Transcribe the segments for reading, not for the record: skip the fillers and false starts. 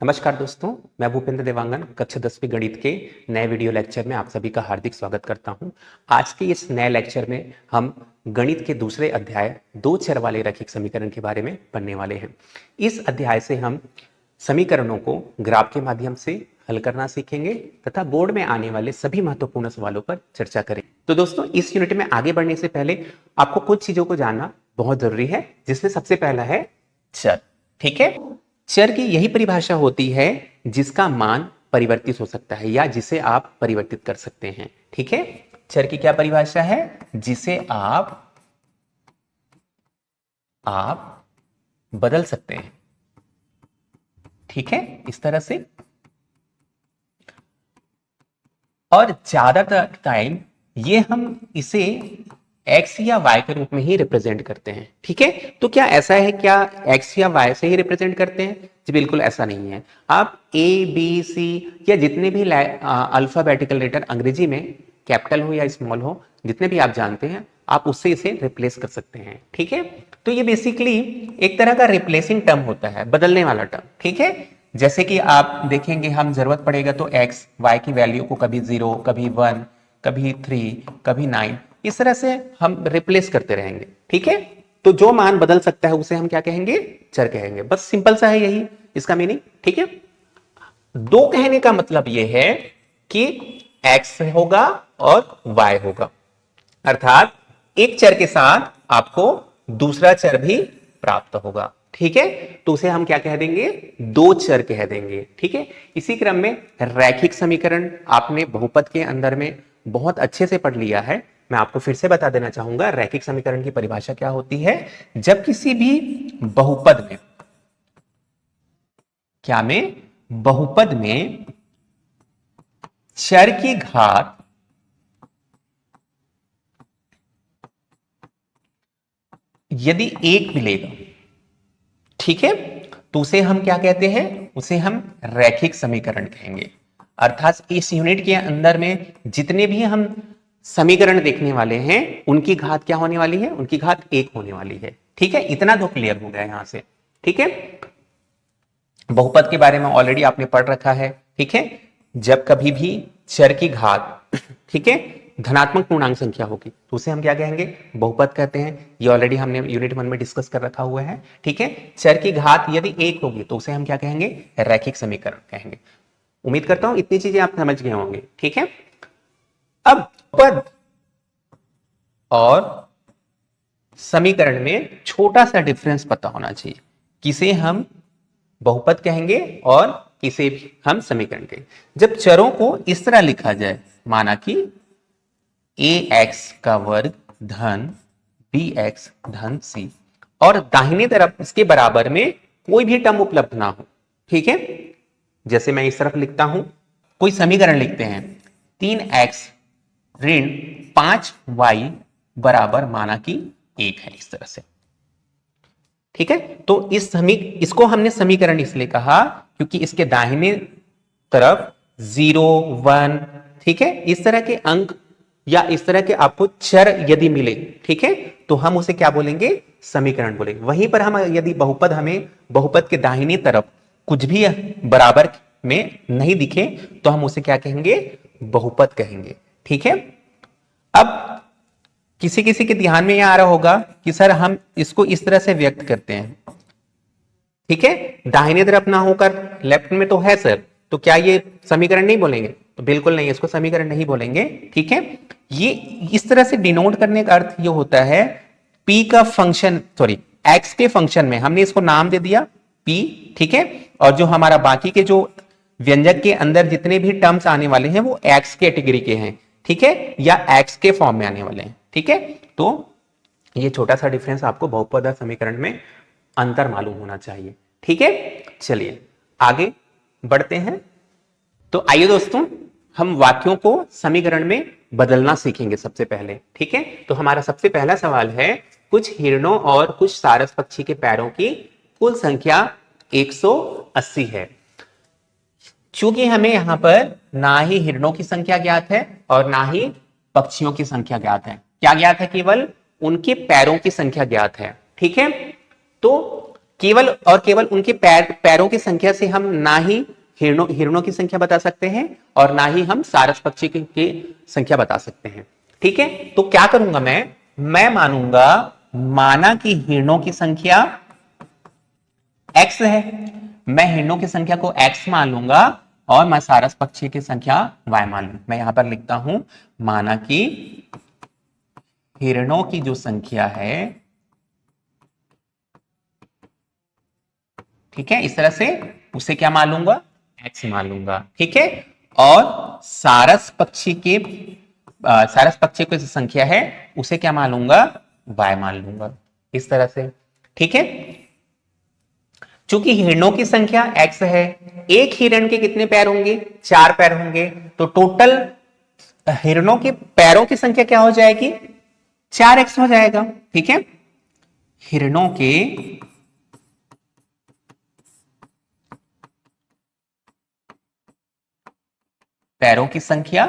नमस्कार दोस्तों, मैं भूपेंद्र देवांगन कक्षा 10वीं गणित के नए वीडियो लेक्चर में आप सभी का हार्दिक स्वागत करता हूं। आज के इस नए लेक्चर में हम गणित के दूसरे अध्याय दो चर वाले रैखिक समीकरण के बारे में पढ़ने वाले हैं। इस अध्याय से हम समीकरणों को ग्राफ के माध्यम से हल करना सीखेंगे तथा बोर्ड में आने वाले सभी महत्वपूर्ण सवालों पर चर्चा करेंगे। तो दोस्तों, इस यूनिट में आगे बढ़ने से पहले आपको कुछ चीजों को जानना बहुत जरूरी है, जिसमें सबसे पहला है चर। ठीक है, चर की यही परिभाषा होती है जिसका मान परिवर्तित हो सकता है या जिसे आप परिवर्तित कर सकते हैं। ठीक है, चर की क्या परिभाषा है? जिसे आप बदल सकते हैं। ठीक है, इस तरह से। और ज्यादातर टाइम ये हम इसे x या y के रूप में ही रिप्रेजेंट करते हैं। ठीक है, तो क्या ऐसा है, क्या x या y से ही रिप्रेजेंट करते हैं? जी बिल्कुल ऐसा नहीं है। आप a b c या जितने भी अल्फाबेटिकल लेटर अंग्रेजी में कैपिटल हो या स्मॉल हो, जितने भी आप जानते हैं, आप उससे इसे रिप्लेस कर सकते हैं। ठीक है, तो ये बेसिकली एक तरह का रिप्लेसिंग टर्म होता है, बदलने वाला टर्म। ठीक है, जैसे कि आप देखेंगे, हम जरूरत पड़ेगा तो x y की वैल्यू को कभी 0, कभी 1, कभी 3, कभी 9, इस तरह से हम रिप्लेस करते रहेंगे। ठीक है, तो जो मान बदल सकता है उसे हम क्या कहेंगे? चर कहेंगे। बस सिंपल सा है यही इसका मीनिंग। ठीक है, दो कहने का मतलब यह है कि x होगा और y होगा, अर्थात एक चर के साथ आपको दूसरा चर भी प्राप्त होगा। ठीक है, तो उसे हम क्या कह देंगे? दो चर कह देंगे। ठीक है, इसी क्रम में रैखिक समीकरण आपने बहुपद के अंदर में बहुत अच्छे से पढ़ लिया है। मैं आपको फिर से बता देना चाहूंगा, रैखिक समीकरण की परिभाषा क्या होती है। जब किसी भी बहुपद में, क्या में? बहुपद में चर की घात यदि एक मिलेगा, ठीक है, तो उसे हम क्या कहते हैं? उसे हम रैखिक समीकरण कहेंगे। अर्थात इस यूनिट के अंदर में जितने भी हम समीकरण देखने वाले हैं, उनकी घात क्या होने वाली है? उनकी घात एक होने वाली है। ठीक है, इतना तो क्लियर हो गया यहां से। ठीक है, बहुपद के बारे में ऑलरेडी आपने पढ़ रखा है। ठीक है, जब कभी भी चर की घात, ठीक है, धनात्मक पूर्णांक संख्या होगी तो उसे हम क्या कहेंगे? बहुपद कहते हैं। ये ऑलरेडी हमने यूनिट 1 में डिस्कस कर रखा हुआ है। ठीक है, चर की घात यदि एक होगी तो उसे हम क्या कहेंगे? रैखिक समीकरण कहेंगे। उम्मीद करता हूं इतनी चीजें आप समझ गए होंगे। ठीक है, अब पद और समीकरण में छोटा सा डिफरेंस पता होना चाहिए। किसे हम बहुपद कहेंगे और किसे भी हम समीकरण कहेंगे। जब चरों को इस तरह लिखा जाए, माना कि ax का वर्ग धन bx धन c, और दाहिने तरफ इसके बराबर में कोई भी टर्म उपलब्ध ना हो। ठीक है, जैसे मैं इस तरफ लिखता हूं, कोई समीकरण लिखते हैं, 3x ऋण 5y बराबर माना कि 1 है, इस तरह से। ठीक है, तो इसको हमने समीकरण इसलिए कहा क्योंकि इसके दाहिने तरफ 0, 1, ठीक है, इस तरह के अंक या इस तरह के आपको चर यदि मिले, ठीक है, तो हम उसे क्या बोलेंगे? समीकरण बोलेंगे। वहीं पर हम यदि हमें बहुपद के दाहिनी तरफ कुछ भी बराबर में नहीं दिखे तो हम उसे क्या कहेंगे? बहुपद कहेंगे। ठीक है, अब किसी किसी के ध्यान में यह आ रहा होगा कि सर हम इसको इस तरह से व्यक्त करते हैं, ठीक है, दाहिने तरफ ना होकर लेफ्ट में तो है सर, तो क्या ये समीकरण नहीं बोलेंगे? तो बिल्कुल नहीं, इसको समीकरण नहीं बोलेंगे। ठीक है, ये इस तरह से डिनोट करने का अर्थ ये होता है, p का फंक्शन, सॉरी x के फंक्शन में हमने इसको नाम दे दिया p, ठीक है, और जो हमारा बाकी के जो व्यंजक के अंदर जितने भी टर्म्स आने वाले हैं वो x कैटेगरी के हैं, ठीक है, या x के फॉर्म में आने वाले हैं। ठीक है, तो ये छोटा सा डिफरेंस आपको बहुपद और समीकरण में अंतर मालूम होना चाहिए। ठीक है, चलिए आगे बढ़ते हैं। तो आइए दोस्तों, हम वाक्यों को समीकरण में बदलना सीखेंगे सबसे पहले। ठीक है, तो हमारा सबसे पहला सवाल है, कुछ हिरणों और कुछ सारस पक्षी के पैरों की कुल संख्या 180 है। चूंकि हमें यहां पर ना ही हिरणों की संख्या ज्ञात है और ना ही पक्षियों की संख्या ज्ञात है, क्या ज्ञात है? केवल उनके पैरों की संख्या ज्ञात है। ठीक है, तो केवल और केवल उनके पैरों की संख्या से हम ना ही हिरणों की संख्या बता सकते हैं और ना ही हम सारस पक्षी की संख्या बता सकते हैं। ठीक है, तो क्या करूंगा मैं मानूंगा माना कि हिरणों की संख्या x है, मैं हिरणों की संख्या को x मान लूंगा और मैं सारस पक्षी की संख्या y मान लूंगा। मैं यहां पर लिखता हूं माना कि हिरणों की जो संख्या है, ठीक है, इस तरह से उसे क्या मान लूंगा, x मान लूंगा। ठीक है, और सारस पक्षी की जो संख्या है उसे क्या मान लूंगा, y मान लूंगा, इस तरह से। ठीक है, चूंकि हिरणों की संख्या x है, एक हिरण के कितने पैर होंगे, 4 पैर होंगे, तो टोटल हिरणों के पैरों की संख्या क्या हो जाएगी, 4x हो जाएगा। ठीक है, हिरणों के पैरों की संख्या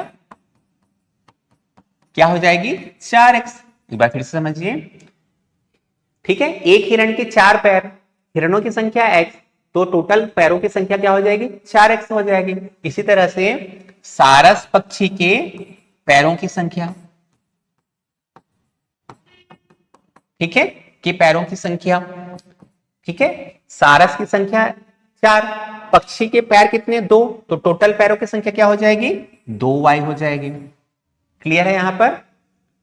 क्या हो जाएगी, 4x। एक बार फिर से समझिए। ठीक है, एक हिरण के 4 पैर, हिरणों की संख्या x, तो टोटल पैरों की संख्या क्या हो जाएगी, 4x हो जाएगी। इसी तरह से सारस पक्षी के पैरों की संख्या, ठीक है, कि पैरों की संख्या, ठीक है, सारस की संख्या 4, पक्षी के पैर कितने, 2, तो टोटल पैरों की संख्या क्या हो जाएगी, 2y हो जाएगी। क्लियर है? यहां पर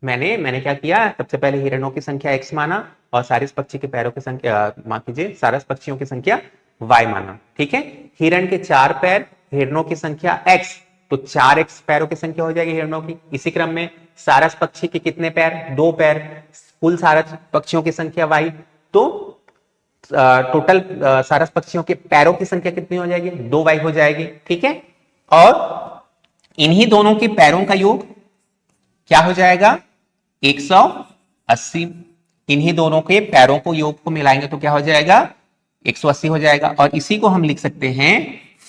मैंने क्या किया, सबसे पहले हिरणों की संख्या x माना और सारस पक्षी के पैरों की संख्या, माफ कीजिए, सारस पक्षियों की संख्या y माना। ठीक है, हिरण के 4 पैर, हिरणों की संख्या x, तो 4x पैरों की संख्या हो जाएगी हिरणों की। इसी क्रम में सारस पक्षी के कितने पैर, 2 पैर, कुल सारस पक्षियों की संख्या y, तो टोटल सारस पक्षियों के पैरों की संख्या कितनी हो जाएगी, 2y हो जाएगी। ठीक है, और इन्हीं दोनों के पैरों का योग क्या हो जाएगा, 180। इन्हीं दोनों के पैरों को योग को मिलाएंगे तो क्या हो जाएगा, 180 हो जाएगा। और इसी को हम लिख सकते हैं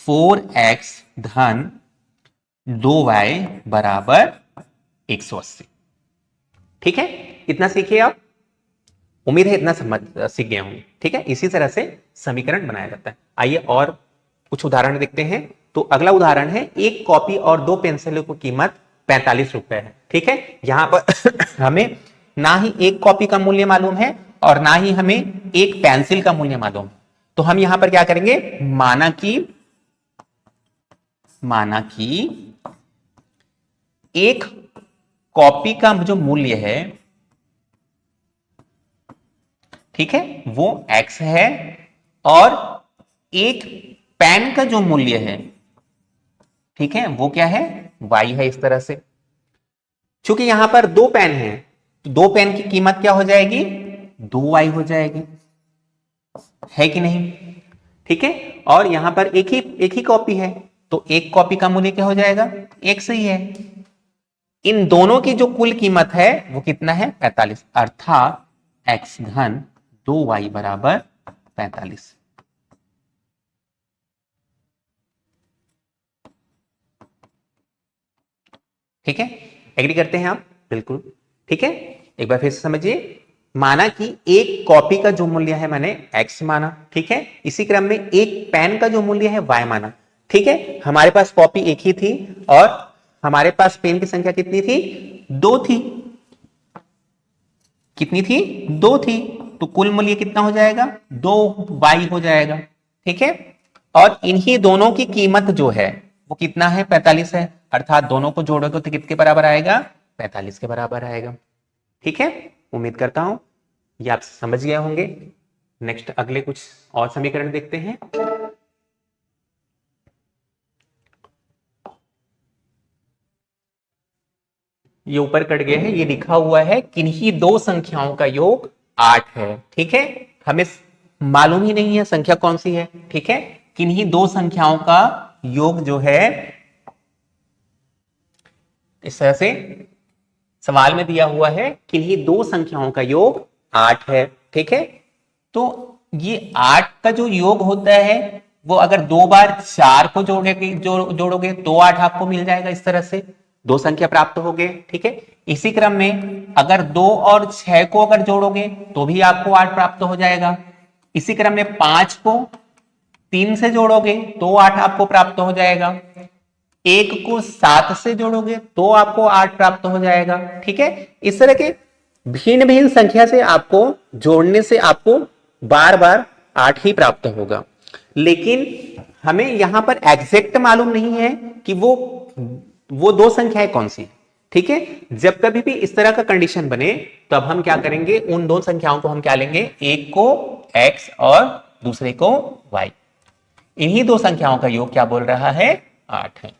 4x धन 2y बराबर 180। ठीक है, इतना सीखिए आप, उम्मीद है इतना समझ सीख गए होंगे। ठीक है, इसी तरह से समीकरण बनाया जाता है। आइए और कुछ उदाहरण देखते हैं। तो अगला उदाहरण है, एक कॉपी और 2 पेंसिलों की कीमत 45 रुपए है। ठीक है, यहां पर हमें ना ही एक कॉपी का मूल्य मालूम है और ना ही हमें एक पेंसिल का मूल्य मालूम है। तो हम यहां पर क्या करेंगे, माना कि एक कॉपी का जो मूल्य है, ठीक है, वो x है और एक पेन का जो मूल्य है, ठीक है, वो क्या है, y है। इस तरह से चूंकि यहां पर 2 पेन हैं, तो 2 पेन की कीमत क्या हो जाएगी, 2y हो जाएगी, है कि नहीं। ठीक है, और यहां पर एक ही कॉपी है, तो एक कॉपी का मूल्य क्या हो जाएगा, x ही है। इन दोनों की जो कुल कीमत है वो कितना है, 45, अर्थात x धन 2y बराबर 45। ठीक है, एग्री करते हैं आप, बिल्कुल। ठीक है, एक बार फिर से समझिए। माना कि एक कॉपी का जो मूल्य है मैंने x माना, ठीक है, इसी क्रम में एक पेन का जो मूल्य है y माना। ठीक है, हमारे पास कॉपी एक ही थी और हमारे पास पेन की संख्या कितनी थी, 2 थी। कितनी थी, 2 थी, तो कुल मूल्य कितना हो जाएगा, 2y हो जाएगा। ठीक है, और इन्हीं दोनों की कीमत जो है वो कितना है, 45 है, अर्थात दोनों को जोड़ोगे तो कितने बराबर आएगा, 45 के बराबर आएगा। ठीक है, उम्मीद करता हूं ये आप समझ गए होंगे। नेक्स्ट अगले कुछ और समीकरण देखते हैं। ये ऊपर कट गया है, ये लिखा हुआ है किन्हीं 2 संख्याओं का योग 8 है। ठीक है, हमें मालूम ही नहीं है संख्या कौन सी है। ठीक है, किन्हीं 2 संख्याओं का योग जो है, इस तरह से सवाल में दिया हुआ है, किन्हीं 2 संख्याओं का योग 8 है। ठीक है, तो ये 8 का जो योग होता है वो अगर 2 बार 4 को जोड़ोगे तो 8 आपको मिल जाएगा। इस तरह से 2 संख्या प्राप्त हो गए। ठीक है, इसी क्रम में अगर 2 और 6 को अगर जोड़ोगे तो भी आपको 8 प्राप्त हो जाएगा। इसी क्रम में 5 को 3 से जोड़ोगे तो 8 आपको प्राप्त हो जाएगा। 1 को 7 से जोड़ोगे तो आपको 8 प्राप्त हो जाएगा। ठीक है, इस तरह के भिन्न भिन्न संख्या से आपको जोड़ने से आपको बार बार 8 ही प्राप्त होगा। लेकिन हमें यहां पर एग्जैक्ट मालूम नहीं है कि वो दो संख्याएं कौन सी। ठीक है, जब कभी भी इस तरह का कंडीशन बने तो अब हम क्या करेंगे, उन दो संख्याओं को हम क्या लेंगे, एक को x और दूसरे को y। इन्हीं दो संख्याओं का योग क्या बोल रहा है, 8 है।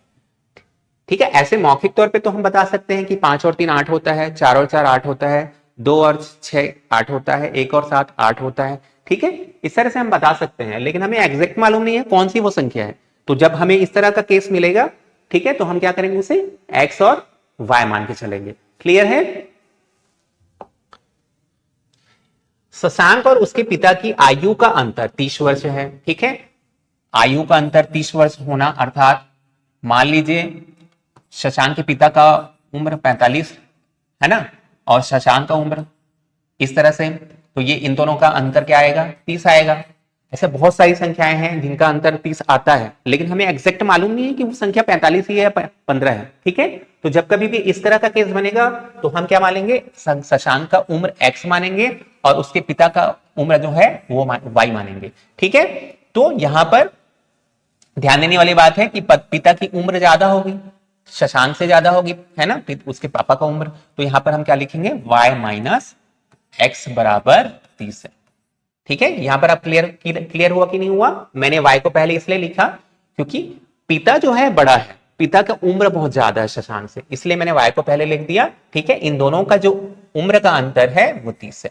ठीक है, ऐसे मौखिक तौर पे तो हम बता सकते हैं कि 5 और 3 8 होता है, 4 और 4 8 होता है, 2 और 6 8 होता है, 1 और 7 8 होता है। ठीक है, इस तरह से हम बता सकते हैं, लेकिन हमें एग्जैक्ट मालूम नहीं है कौन सी वो संख्या है। तो जब हमें इस तरह का केस मिलेगा, ठीक है, तो हम क्या करेंगे, उसे x और y मान के चलेंगे। क्लियर है। शशांक और उसके पिता की आयु का अंतर 30 वर्ष है। ठीक है, आयु का अंतर 30 वर्ष होना, अर्थात मान लीजिए शशांक के पिता का उम्र 45 है ना, और शशांक का उम्र इस तरह से, तो ये इन दोनों का अंतर क्या आएगा, 30 आएगा। ऐसे बहुत सारी संख्याएं हैं जिनका अंतर 30 आता है, लेकिन हमें एग्जैक्ट मालूम नहीं है कि वो संख्या 45 ही है या 15 है। ठीक है, तो जब कभी भी इस तरह का केस बनेगा तो हम क्या मानेंगे, शशांक का उम्र x मानेंगे और उसके पिता का उम्र जो है वो y मानेंगे। ठीक है, तो यहां पर ध्यान देने वाली बात है कि पिता की उम्र ज्यादा होगी, शशांक से ज्यादा होगी, है ना, उसके पापा का उम्र, तो यहां पर हम क्या लिखेंगे, y माइनस x बराबर 30 है। ठीक है, यहां पर आप क्लियर हुआ कि नहीं हुआ। मैंने y को पहले इसलिए लिखा क्योंकि पिता जो है बड़ा है, पिता का उम्र बहुत ज्यादा है शशांक से, इसलिए मैंने y को पहले लिख दिया। ठीक है, इन दोनों का जो उम्र का अंतर है वो 30 है।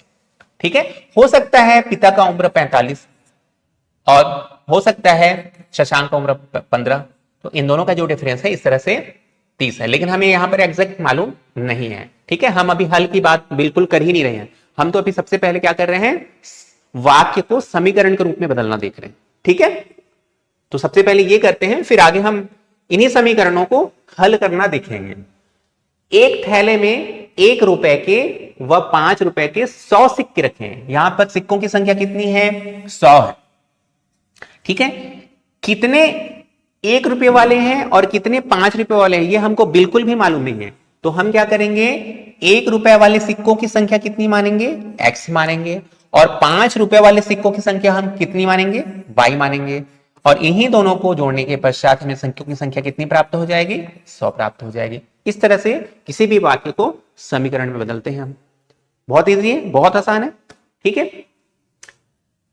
ठीक है, हो सकता है पिता का उम्र 45 और हो सकता है शशांक का उम्र 15, तो इन दोनों का जो डिफरेंस है इस तरह से 30 है, लेकिन हमें यहां पर एग्जैक्ट मालूम नहीं है। ठीक है, हम अभी हल की बात बिल्कुल कर ही नहीं रहे हैं, हम तो अभी सबसे पहले क्या कर रहे हैं, वाक्य को समीकरण के रूप में बदलना देख रहे हैं। ठीक है, तो सबसे पहले ये करते हैं, फिर आगे हम इन्हीं समीकरणों को हल करना देखेंगे। एक थैले में 1 रुपए के व 5 रुपए के 100 सिक्के रखे हैं। यहां पर सिक्कों की संख्या कितनी है, 100 है। ठीक है, कितने 1 रुपए वाले हैं और कितने 5 रुपए वाले हैं ये हमको बिल्कुल भी मालूम नहीं है, तो हम क्या करेंगे, 1 रुपए वाले सिक्कों की संख्या कितनी मानेंगे, x मानेंगे, और 5 रुपए वाले सिक्कों की संख्या हम कितनी मानेंगे, y मानेंगे, और इन्हीं दोनों को जोड़ने के पश्चात हमें संख्याओं की संख्या कितनी प्राप्त हो जाएगी, 100 प्राप्त हो जाएगी। इस तरह से किसी भी वाक्य को समीकरण में बदलते हैं हम। बहुत इजी है, बहुत आसान है। ठीक है,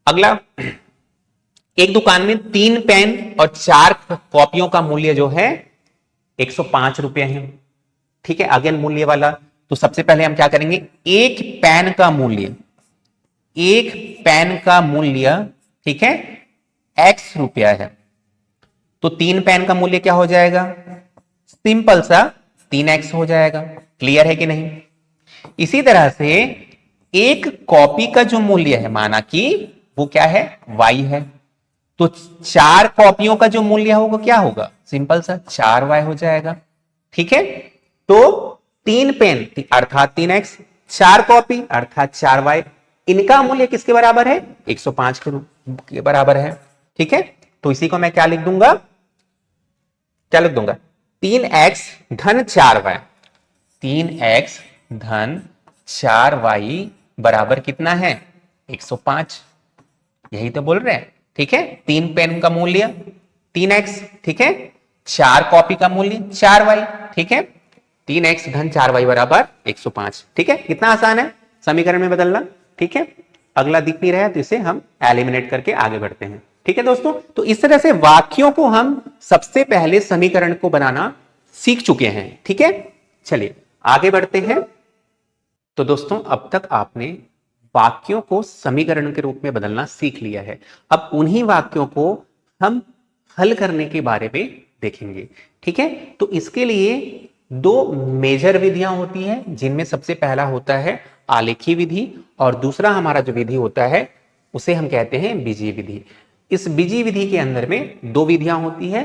अगला, एक दुकान में 3 पेन और 4 कॉपियों का मूल्य जो है 105 रुपए है। ठीक है, अगेन मूल्य वाला, तो सबसे पहले हम क्या करेंगे, एक पेन का मूल्य, ठीक है, x रुपया है, तो 3 पेन का मूल्य क्या हो जाएगा, सिंपल सा 3x हो जाएगा। क्लियर है कि नहीं। इसी तरह से एक कॉपी का जो मूल्य है, माना कि वो क्या है, y है, तो 4 कॉपियों का जो मूल्य होगा क्या होगा, सिंपल सा 4y हो जाएगा। ठीक है, तो 3 पेन अर्थात 3x, 4 कॉपी अर्थात 4y, इनका मूल्य किसके बराबर है, 105 के बराबर है। ठीक है, तो इसी को मैं क्या लिख दूंगा, 3x धन 4y, 3x धन 4y बराबर कितना है, 105। यही तो बोल रहे हैं। ठीक है, 3 पेन का मूल्य 3x, ठीक है, 4 कॉपी का मूल्य 4y, ठीक है, 3x धन 4y बराबर 105। ठीक है, कितना आसान है समीकरण में बदलना। ठीक है, अगला दिख नहीं रहा है तो इसे हम एलिमिनेट करके आगे बढ़ते हैं। ठीक है दोस्तों, तो इस तरह से वाक्यों को हम सबसे पहले समीकरण को बनाना सीख चुके हैं। ठीक है, चलिए आगे बढ़ते हैं। तो दोस्तों, अब तक आपने वाक्यों को समीकरण के रूप में बदलना सीख लिया है। अब उन्हीं वाक्यों को हम हल करने के बारे में देखेंगे। ठीक है, तो इसके लिए 2 मेजर विधियां होती हैं, जिनमें सबसे पहला होता है आलेखी विधि और दूसरा हमारा जो विधि होता है उसे हम कहते हैं बीजीय विधि। इस बीजीय विधि के अंदर में 2 विधियां होती है,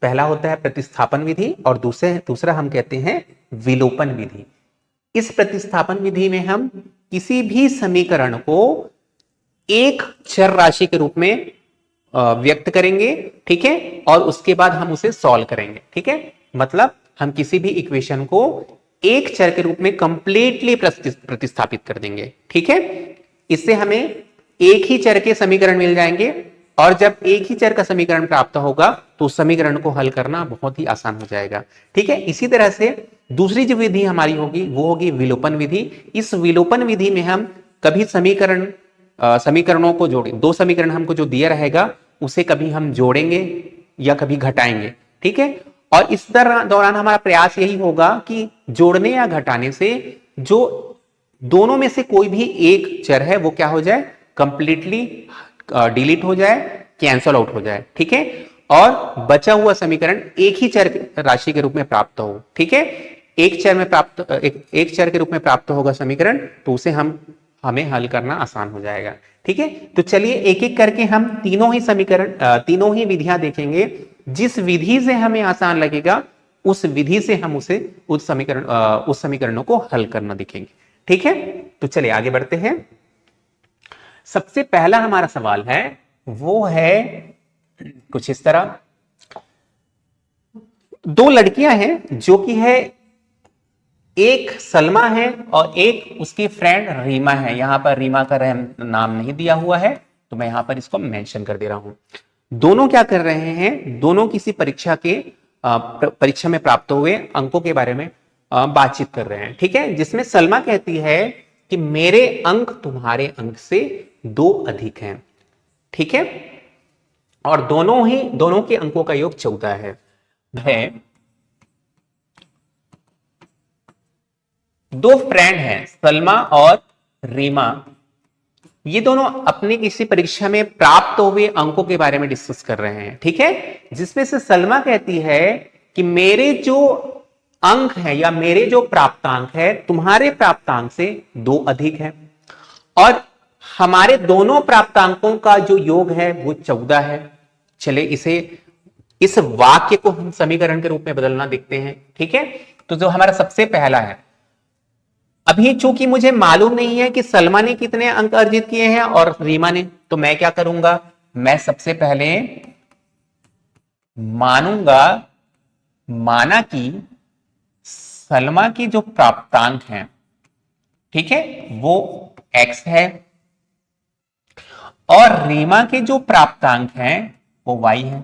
पहला होता है प्रतिस्थापन विधि और दूसरा हम कहते हैं विलोपन विधि। इस प्रतिस्थापन विधि में हम किसी भी समीकरण को एक चर राशि के रूप में व्यक्त करेंगे, ठीक है, और उसके बाद हम उसे सॉल्व करेंगे, ठीक है। मतलब हम किसी भी इक्वेशन को एक चर के रूप में कंप्लीटली प्रतिस्थापित कर देंगे, ठीक है। इससे हमें एक ही चर के समीकरण मिल जाएंगे, और जब एक ही चर का समीकरण प्राप्त होगा तो उस समीकरण को हल करना बहुत ही आसान हो जाएगा, ठीक है। इसी तरह से दूसरी जो विधि हमारी होगी वो होगी विलोपन विधि। इस विलोपन विधि में हम कभी समीकरणों को जोड़े, दो समीकरण हमको जो दिया रहेगा उसे कभी हम जोड़ेंगे या कभी घटाएंगे, ठीक है। और इस दौरान हमारा प्रयास यही होगा कि जोड़ने या घटाने से जो दोनों में से कोई भी एक चर है वो क्या हो जाए, कंप्लीटली डिलीट हो जाए, कैंसल आउट हो जाए, ठीक है। और बचा हुआ समीकरण एक ही चर राशि के रूप में प्राप्त हो, ठीक है। एक चर के रूप में प्राप्त होगा समीकरण, तो उसे हमें हल करना आसान हो जाएगा, ठीक है। तो चलिए एक एक करके हम तीनों ही विधियां देखेंगे। जिस विधि से हमें आसान लगेगा उस विधि से हम उस समीकरणों को हल करना दिखेंगे, ठीक है। तो चलिए आगे बढ़ते हैं। सबसे पहला हमारा सवाल है वो है कुछ इस तरह। दो लड़कियां हैं जो कि है, एक सलमा है और एक उसकी फ्रेंड रीमा है। यहां पर रीमा का नाम नहीं दिया हुआ है तो मैं यहां पर इसको मेंशन कर दे रहा हूं। दोनों क्या कर रहे हैं, दोनों किसी परीक्षा में प्राप्त हुए अंकों के बारे में बातचीत कर रहे हैं, ठीक है। जिसमें सलमा कहती है कि मेरे अंक तुम्हारे अंक से 2 अधिक हैं, ठीक है। और दोनों के अंकों का योग 14 है। दो फ्रेंड हैं सलमा और रीमा, ये दोनों अपनी किसी परीक्षा में प्राप्त हुए अंकों के बारे में डिस्कस कर रहे हैं, ठीक है। जिसमें से सलमा कहती है कि मेरे जो अंक है या मेरे जो प्राप्तांक है तुम्हारे प्राप्तांक से 2 अधिक है, और हमारे दोनों प्राप्तांकों का जो योग है वो 14 है। चले इस वाक्य को हम समीकरण के रूप में बदलना देखते हैं, ठीक है। तो जो हमारा सबसे पहला है, अभी चूंकि मुझे मालूम नहीं है कि सलमा ने कितने अंक अर्जित किए हैं और रीमा ने, तो मैं क्या करूंगा, मैं सबसे पहले माना कि सलमा की जो प्राप्तांक हैं, ठीक है, वो x है, और रीमा के जो प्राप्तांक हैं वो y है,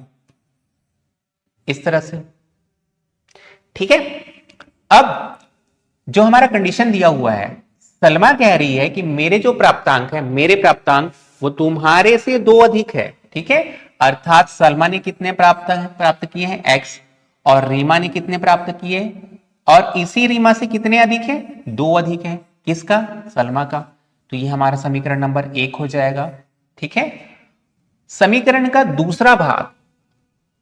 इस तरह से, ठीक है। अब जो हमारा कंडीशन दिया हुआ है, सलमा कह रही है कि मेरे जो प्राप्तांक है, मेरे प्राप्तांक वो तुम्हारे से 2 अधिक है, ठीक है। अर्थात सलमा ने कितने प्राप्त किए हैं, x, और रीमा ने कितने प्राप्त किए, और इसी रीमा से कितने अधिक है, 2 अधिक है, किसका, सलमा का। तो ये हमारा समीकरण नंबर 1 हो जाएगा, ठीक है। समीकरण का दूसरा भाग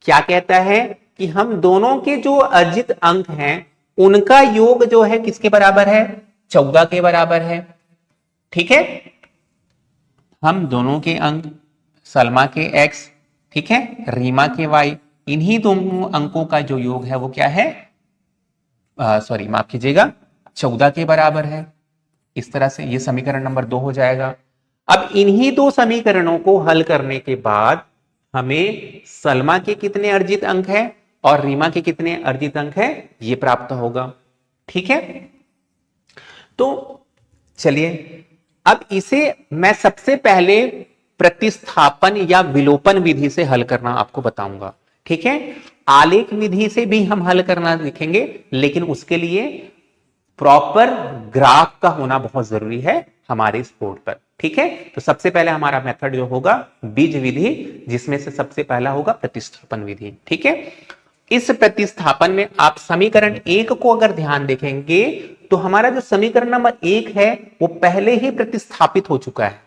क्या कहता है कि हम दोनों के जो अर्जित अंक हैं उनका योग जो है किसके बराबर है, 14 के बराबर है, ठीक है। हम दोनों के अंक, सलमा के x, ठीक है, रीमा के y, इन्हीं दोनों अंकों का जो योग है वो क्या है, सॉरी माफ कीजिएगा, 14 के बराबर है। इस तरह से ये समीकरण नंबर 2 हो जाएगा। अब इन्हीं 2 समीकरणों को हल करने के बाद हमें सलमा के कितने अर्जित अंक है और रीमा के कितने अर्जित अंक है ये प्राप्त होगा, ठीक है। तो चलिए अब इसे मैं सबसे पहले प्रतिस्थापन या विलोपन विधि से हल करना आपको बताऊंगा, ठीक है। आलेख विधि से भी हम हल करना लिखेंगे, लेकिन उसके लिए प्रॉपर ग्राफ का होना बहुत जरूरी है हमारे इस बोर्ड पर, ठीक है। तो सबसे पहले हमारा मेथड जो होगा बीज विधि, जिसमें से सबसे पहला होगा प्रतिस्थापन विधि, ठीक है। इस प्रतिस्थापन में आप समीकरण 1 को अगर ध्यान देखेंगे तो हमारा जो समीकरण नंबर 1 है वो पहले ही प्रतिस्थापित हो चुका है,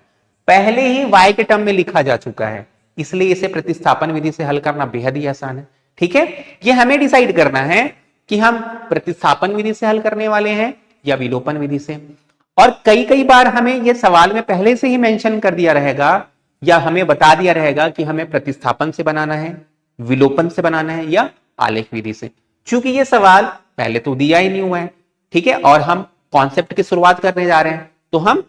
पहले ही y के टर्म में लिखा जा चुका है, इसलिए इसे प्रतिस्थापन विधि से हल करना बेहद ही आसान है, ठीक है। ये हमें डिसाइड करना है कि हम प्रतिस्थापन विधि से हल करने वाले हैं या विलोपन विधि से। और कई बार हमें यह सवाल में पहले से ही मेंशन कर दिया रहेगा या हमें बता दिया रहेगा कि हमें प्रतिस्थापन से बनाना है, विलोपन से बनाना है या आलेख विधि से। चूंकि ये सवाल पहले तो दिया ही नहीं हुआ है, ठीक है, और हम कॉन्सेप्ट की शुरुआत करने जा रहे हैं, तो हम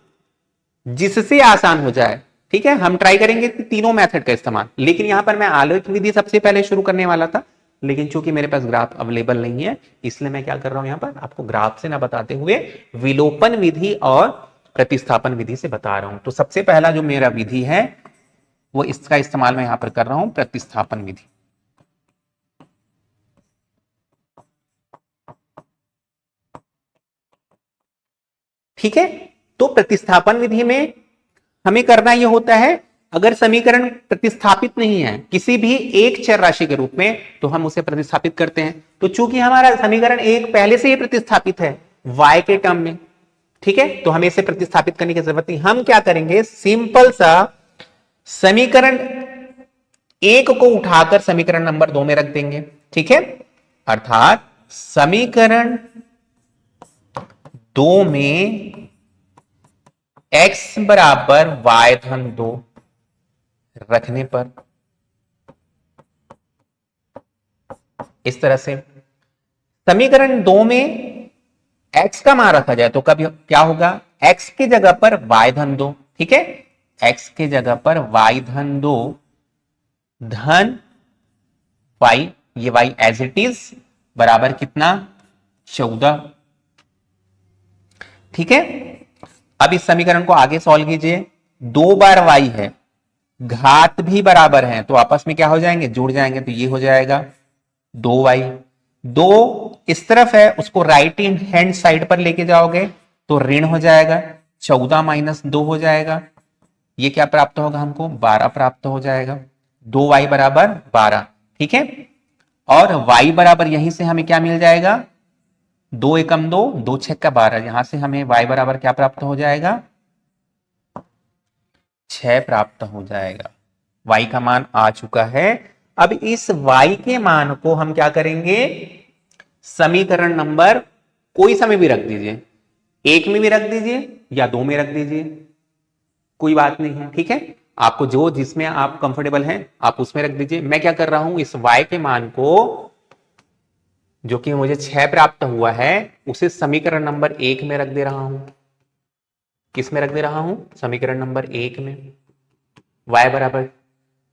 जिससे आसान हो जाए, ठीक है, हम ट्राई करेंगे तीनों मेथड का इस्तेमाल, लेकिन यहां पर मैं आलेख विधि सबसे पहले शुरू करने वाला था, लेकिन चूंकि मेरे पास ग्राफ अवेलेबल नहीं है, इसलिए मैं क्या कर रहा हूं यहां पर आपको ग्राफ से ना बताते हुए विलोपन विधि और प्रतिस्थापन विधि से बता रहा हूं। तो सबसे पहला जो मेरा विधि है वो इसका इस्तेमाल मैं यहां पर कर रहा हूं, प्रतिस्थापन विधि। ठीक है, तो प्रतिस्थापन विधि में हमें करना यह होता है, अगर समीकरण प्रतिस्थापित नहीं है किसी भी एक चर राशि के रूप में, तो हम उसे प्रतिस्थापित करते हैं। तो चूंकि हमारा समीकरण एक पहले से ही प्रतिस्थापित है y के टर्म में, ठीक है, तो हमें इसे प्रतिस्थापित करने की जरूरत नहीं। हम क्या करेंगे, सिंपल सा समीकरण एक को उठाकर समीकरण नंबर 2 में रख देंगे। ठीक है, अर्थात समीकरण 2 में x बराबर y धन 2 रखने पर इस तरह से समीकरण 2 में x का मान रखा जाए तो कभी क्या होगा, x की जगह पर y धन 2, ठीक है, x की जगह पर y धन 2 धन y, ये y एज इट इज बराबर कितना, 14। ठीक है, अब इस समीकरण को आगे सॉल्व कीजिए, 2 बार y है, घात भी बराबर है, तो आपस में क्या हो जाएंगे, जुड़ जाएंगे, तो ये हो जाएगा 2y। 2 इस तरफ है, उसको राइट हैंड साइड पर लेके जाओगे तो ऋण हो जाएगा, 14 माइनस 2 हो जाएगा, ये क्या प्राप्त होगा हमको, 12 प्राप्त हो जाएगा, 2y बराबर 12। ठीक है, और y बराबर यहीं से हमें क्या मिल जाएगा, 2 एकम 2, 2 छक्का 12, यहां से हमें y बराबर क्या प्राप्त हो जाएगा, 6 प्राप्त हो जाएगा। y का मान आ चुका है। अब इस y के मान को हम क्या करेंगे, समीकरण नंबर कोई समय भी रख दीजिए, 1 में भी रख दीजिए या 2 में रख दीजिए, कोई बात नहीं है। ठीक है, आपको जो जिसमें आप कंफर्टेबल हैं आप उसमें रख दीजिए। मैं क्या कर रहा हूं, इस y के मान को जो कि मुझे 6 प्राप्त हुआ है उसे समीकरण नंबर 1 में रख दे रहा हूं। किस में रख दे रहा हूं, समीकरण नंबर 1 में, y बराबर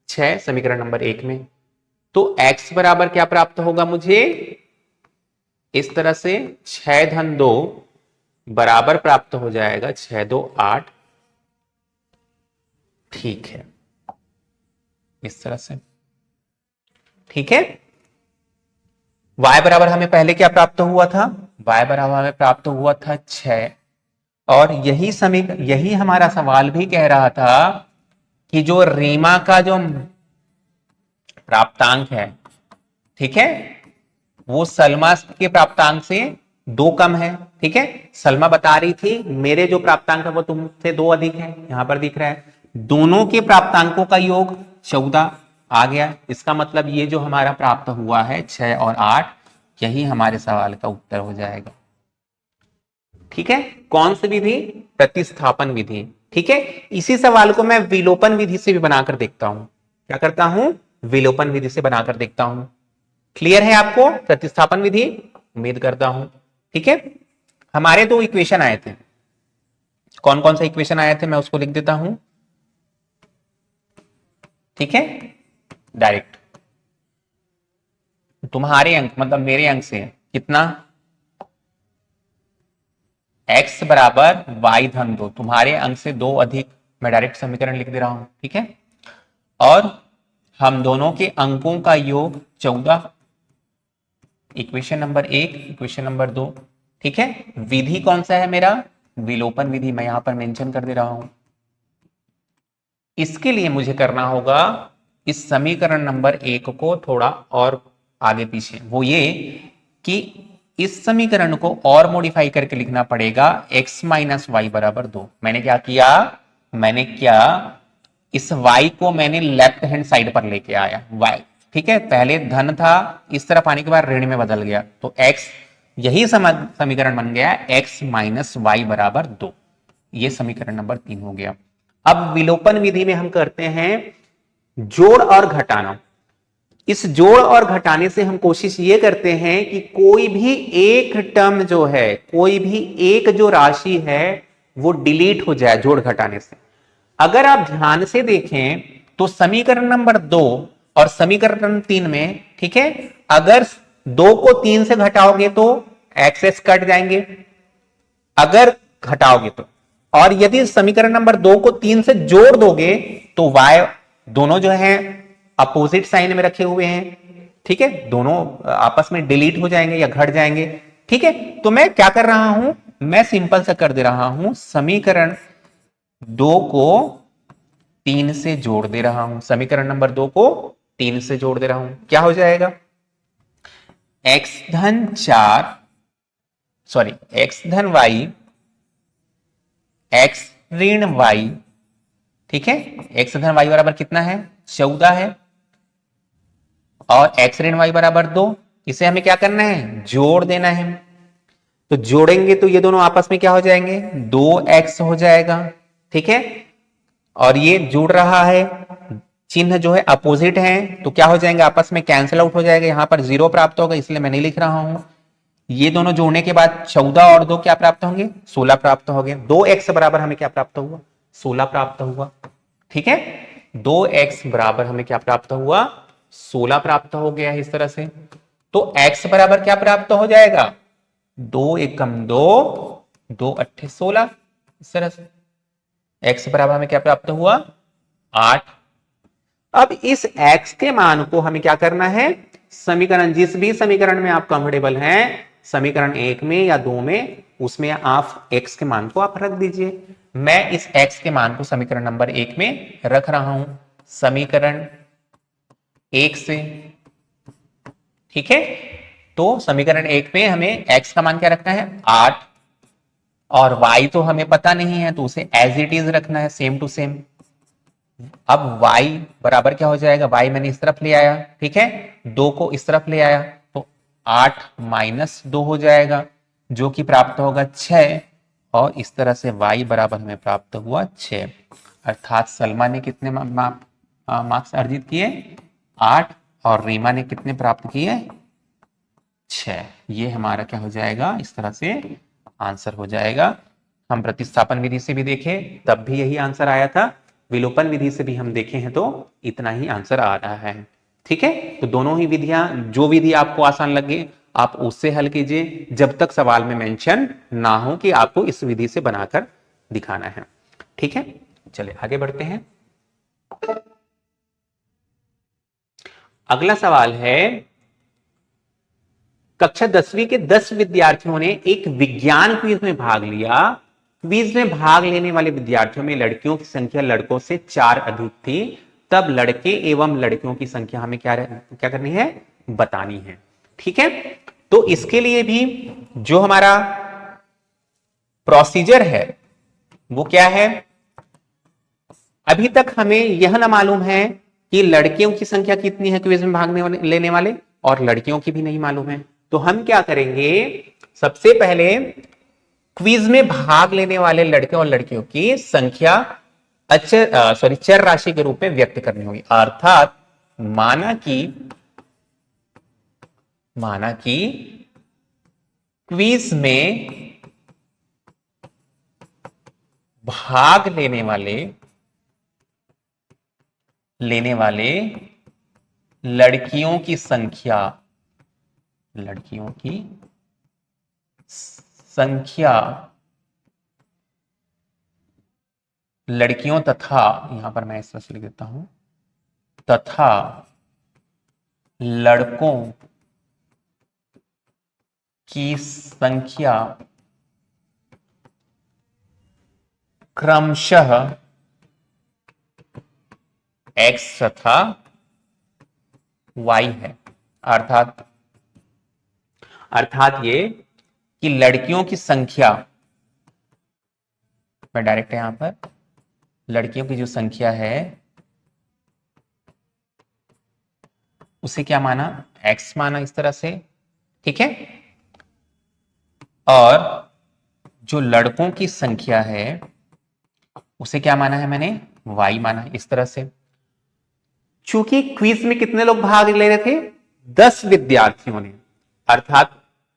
6 समीकरण नंबर 1 में, तो x बराबर क्या प्राप्त होगा मुझे, इस तरह से 6 धन 2 बराबर प्राप्त हो जाएगा 6 2 8। ठीक है, इस तरह से। ठीक है, y बराबर हमें पहले क्या प्राप्त हुआ था, y बराबर हमें प्राप्त हुआ था 6, और यही हमारा सवाल भी कह रहा था कि जो रीमा का जो प्राप्तांक है, ठीक है, वो सलमा के प्राप्तांक से 2 कम है। ठीक है, सलमा बता रही थी मेरे जो प्राप्तांक है वो तुमसे 2 अधिक है, यहां पर दिख रहा है, दोनों के प्राप्तांकों का योग 14 आ गया। इसका मतलब ये जो हमारा प्राप्त हुआ है 6 और 8, यही हमारे सवाल का उत्तर हो जाएगा। ठीक है, कौन सी विधि, प्रतिस्थापन विधि। ठीक है, इसी सवाल को मैं विलोपन विधि से भी बनाकर देखता हूं। क्या करता हूं, विलोपन विधि से बनाकर देखता हूं। क्लियर है आपको प्रतिस्थापन विधि, उम्मीद करता हूं। ठीक है, हमारे 2 इक्वेशन आए थे, कौन कौन सा इक्वेशन आए थे मैं उसको लिख देता हूं। ठीक है, डायरेक्ट तुम्हारे अंक मतलब मेरे अंक से कितना, x बराबर y धन 2, तुम्हारे अंक से 2 अधिक, मैं डायरेक्ट समीकरण लिख दे रहा हूं। ठीक है, और हम दोनों के अंकों का योग 14, इक्वेशन नंबर 1 इक्वेशन नंबर 2। ठीक है, विधि कौन सा है मेरा, विलोपन विधि, मैं यहां पर मेंशन कर दे रहा हूं। इसके लिए मुझे करना होगा इस समीकरण नंबर 1 को थोड़ा और आगे पीछे, वो ये कि इस समीकरण को और मॉडिफाई करके लिखना पड़ेगा, x माइनस वाई बराबर 2। मैंने क्या किया, मैंने क्या इस y को मैंने लेफ्ट हैंड साइड पर लेके आया, y, ठीक है, पहले धन था, इस तरफ आने के बाद ऋण में बदल गया, तो x, यही समीकरण बन गया x माइनस वाई बराबर 2। ये समीकरण नंबर 3 हो गया। अब विलोपन विधि में हम करते हैं जोड़ और घटाना। इस जोड़ और घटाने से हम कोशिश ये करते हैं कि कोई भी एक टर्म जो है, कोई भी एक जो राशि है वो डिलीट हो जाए जोड़ घटाने से। अगर आप ध्यान से देखें तो समीकरण नंबर 2 और समीकरण 3 में, ठीक है, अगर 2 को 3 से घटाओगे तो एक्सेस कट जाएंगे, अगर घटाओगे तो, और यदि समीकरण नंबर 2 को 3 से जोड़ दोगे तो y दोनों जो है अपोजिट साइन में रखे हुए हैं, ठीक है, दोनों आपस में डिलीट हो जाएंगे या घट जाएंगे, ठीक है। तो मैं क्या कर रहा हूं, मैं सिंपल सा कर दे रहा हूं, समीकरण 2 को 3 से जोड़ दे रहा हूं, समीकरण नंबर 2 को 3 से जोड़ दे रहा हूं, क्या हो जाएगा, x धन 4 सॉरी x धन y x ऋण y, ठीक है, x धन y बराबर कितना है, 14 है, और x ऋण y बराबर 2, इसे हमें क्या करना है, जोड़ देना है। तो जोड़ेंगे तो ये दोनों आपस में क्या हो जाएंगे, 2x हो जाएगा, ठीक है, और ये जुड़ रहा है, चिन्ह जो है अपोजिट है, तो क्या हो जाएंगे, आपस में कैंसिल आउट हो जाएगा, यहां पर 0 प्राप्त होगा, इसलिए मैं नहीं लिख रहा हूं। ये दोनों जोड़ने के बाद 14 और 2 क्या प्राप्त होंगे, 16 प्राप्त हो गए, 2x बराबर हमें क्या प्राप्त हुआ, 16 प्राप्त हुआ, ठीक है, 2x बराबर हमें क्या प्राप्त हुआ, 16 प्राप्त हो गया है इस तरह से। तो x बराबर क्या प्राप्त हो जाएगा, 2 एकम 2, 2 अट्ठे 16, इस तरह से x बराबर हमें क्या प्राप्त हुआ, 8। अब इस x के मान को हमें क्या करना है, समीकरण, जिस भी समीकरण में आप कंफर्टेबल हैं, समीकरण 1 में या 2 में, उसमें आप x के मान को आप रख दीजिए। मैं इस x के मान को समीकरण नंबर 1 में रख रहा हूं, समीकरण 1 से, ठीक है। तो समीकरण 1 में हमें x का मान क्या रखना है, 8, और y तो हमें पता नहीं है, तो उसे एज इट इज रखना है, सेम टू सेम। अब y बराबर क्या हो जाएगा, y मैंने इस तरफ ले आया, ठीक है, 2 को इस तरफ ले आया, तो 8 माइनस 2 हो जाएगा, जो कि प्राप्त होगा 6, और इस तरह से y बराबर हमें प्राप्त हुआ 6। अर्थात सलमा ने कितने मार्क्स अर्जित किए, 8, और रीमा ने कितने प्राप्त किए, 6। ये हमारा क्या हो जाएगा, इस तरह से आंसर हो जाएगा। हम प्रतिस्थापन विधि से भी देखें तब भी यही आंसर आया था, विलोपन विधि से भी हम देखे हैं तो इतना ही आंसर आ रहा है, ठीक है। तो दोनों ही विधियां, जो विधि आपको आसान लगे आप उससे हल कीजिए, जब तक सवाल में मेंशन ना हो कि आपको इस विधि से बनाकर दिखाना है, ठीक है। चलिए आगे बढ़ते हैं। अगला सवाल है, कक्षा 10वीं के 10 विद्यार्थियों ने एक विज्ञान क्विज में भाग लिया। क्विज में भाग लेने वाले विद्यार्थियों में लड़कियों की संख्या लड़कों से 4 अधिक थी, तब लड़के एवं लड़कियों की संख्या हमें क्या करनी है, बतानी है, ठीक है। तो इसके लिए भी जो हमारा प्रोसीजर है वो क्या है, अभी तक हमें यह ना मालूम है कि लड़कियों की संख्या कितनी है क्विज में भाग लेने वाले, और लड़कियों की भी नहीं मालूम है। तो हम क्या करेंगे, सबसे पहले क्विज में भाग लेने वाले लड़के और लड़कियों की संख्या चर राशि के रूप में व्यक्त करनी होगी। अर्थात माना कि क्विज में भाग लेने वाले लड़कियों की संख्या लड़कियों तथा, यहां पर मैं इस तरह से लिख देता हूं, तथा लड़कों की संख्या क्रमशः x तथा y है। अर्थात ये कि लड़कियों की संख्या, मैं डायरेक्ट यहां पर लड़कियों की जो संख्या है उसे क्या माना, x माना इस तरह से, ठीक है, और जो लड़कों की संख्या है उसे क्या माना है मैंने, y माना इस तरह से। चूंकि क्विज में कितने लोग भाग ले रहे थे, 10 विद्यार्थियों ने, अर्थात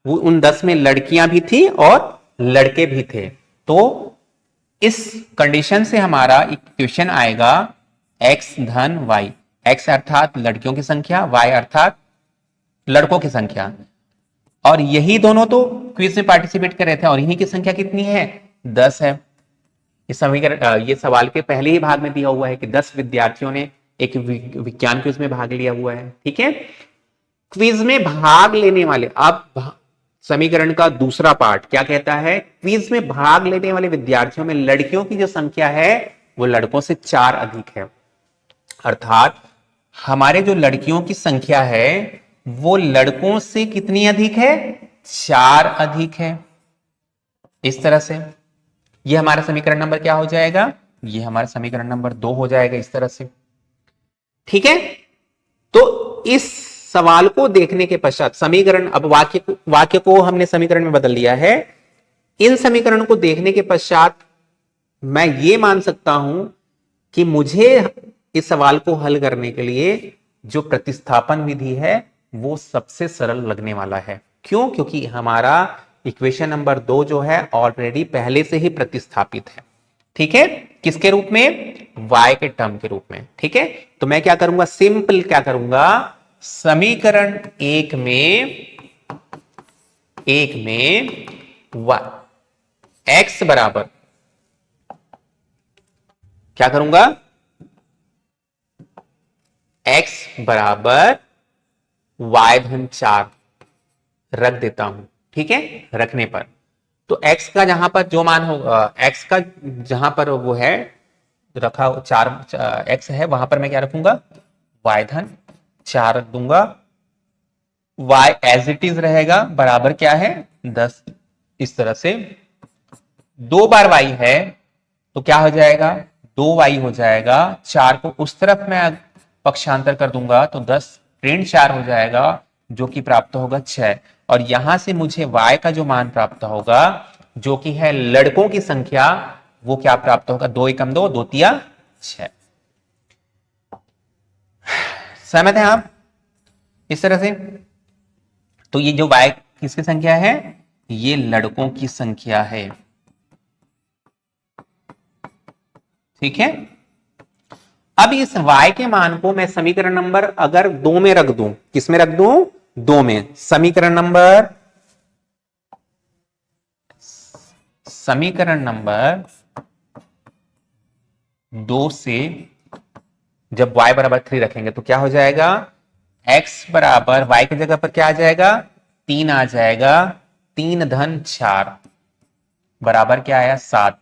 वो उन 10 में लड़कियां भी थी और लड़के भी थे, तो इस कंडीशन से हमारा इक्वेशन आएगा x धन y, x अर्थात लड़कियों की संख्या, y अर्थात लड़कों की संख्या। और यही दोनों तो क्विज में पार्टिसिपेट कर रहे थे और इन्हीं की संख्या कितनी है, 10 है। इस समीकरण, ये सवाल के पहले ही भाग में दिया हुआ है कि 10 विद्यार्थियों ने एक विज्ञान क्विज में भाग लिया हुआ है। ठीक है, क्विज में भाग लेने वाले, अब समीकरण का दूसरा पार्ट क्या कहता है, क्विज में भाग लेने वाले विद्यार्थियों में लड़कियों की जो संख्या है वो लड़कों से 4 अधिक है। अर्थात हमारे जो लड़कियों की संख्या है वो लड़कों से कितनी अधिक है, 4 अधिक है। इस तरह से ये हमारा समीकरण नंबर क्या हो जाएगा, ये हमारा समीकरण नंबर 2 हो जाएगा इस तरह से। ठीक है, तो इस सवाल को देखने के पश्चात समीकरण, अब वाक्य को हमने समीकरण में बदल दिया है। इन समीकरण को देखने के पश्चात मैं ये मान सकता हूं कि मुझे इस सवाल को हल करने के लिए जो प्रतिस्थापन विधि है वो सबसे सरल लगने वाला है। क्यों, क्योंकि हमारा इक्वेशन नंबर 2 जो है ऑलरेडी पहले से ही प्रतिस्थापित है। ठीक है, किसके रूप में, y के टर्म के रूप में। ठीक है, तो मैं क्या करूंगा, सिंपल क्या करूंगा, समीकरण एक में x बराबर क्या करूंगा, x बराबर y धन 4 रख देता हूं। ठीक है, रखने पर तो x का जहां पर जो मान होगा, x का जहां पर वो है रखा 4 x है, वहां पर मैं क्या रखूंगा, y धन 4 रख दूंगा। y एज इट इज रहेगा, बराबर क्या है, 10। इस तरह से 2 बार y है तो क्या हो जाएगा, 2y हो जाएगा। 4 को उस तरफ मैं पक्षांतर कर दूंगा तो 10 ऋण 4 हो जाएगा, जो कि प्राप्त होगा 6। और यहां से मुझे y का जो मान प्राप्त होगा, जो कि है लड़कों की संख्या, वो क्या प्राप्त होगा, 2 एकम 2, 2 तिया 6। सहमत हैं आप इस तरह से? तो ये जो y किसकी संख्या है, ये लड़कों की संख्या है। ठीक है, अब इस y के मान को मैं समीकरण नंबर अगर 2 में रख दूं, किस में रख दूं, 2 में, समीकरण नंबर 2 से जब y बराबर 3 रखेंगे तो क्या हो जाएगा, x बराबर y की जगह पर क्या आ जाएगा, 3 आ जाएगा। 3 धन 4 बराबर क्या आया, 7।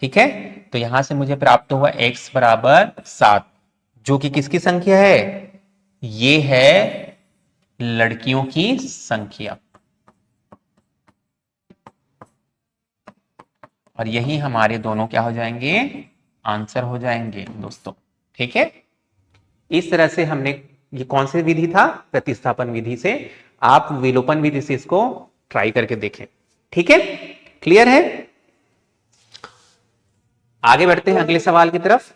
ठीक है, तो यहां से मुझे प्राप्त हुआ x बराबर 7, जो कि किसकी संख्या है, ये है लड़कियों की संख्या। और यही हमारे दोनों क्या हो जाएंगे, आंसर हो जाएंगे दोस्तों। ठीक है, इस तरह से हमने, ये कौन सी विधि था, प्रतिस्थापन विधि से। आप विलोपन विधि से इसको ट्राई करके देखें। ठीक है, क्लियर है? आगे बढ़ते हैं अगले सवाल की तरफ।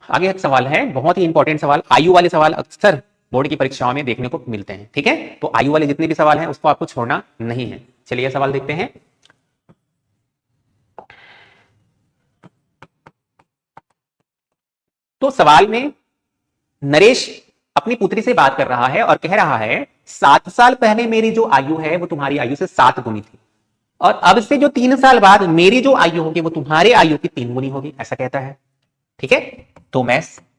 आगे एक सवाल है, बहुत ही इंपॉर्टेंट सवाल, आयु वाले सवाल अक्सर बोर्ड की परीक्षाओं में देखने को मिलते हैं। ठीक है, तो आयु वाले जितने भी सवाल हैं उसको आपको छोड़ना नहीं है। चलिए सवाल देखते हैं। तो सवाल में नरेश अपनी पुत्री से बात कर रहा है और कह रहा है 7 साल पहले मेरी जो आयु है वो तुम्हारी आयु से 7 गुनी थी, और अब से जो 3 साल बाद मेरी जो आयु होगी वो तुम्हारे आयु की 3 गुनी होगी, ऐसा कहता है। ठीक है, तो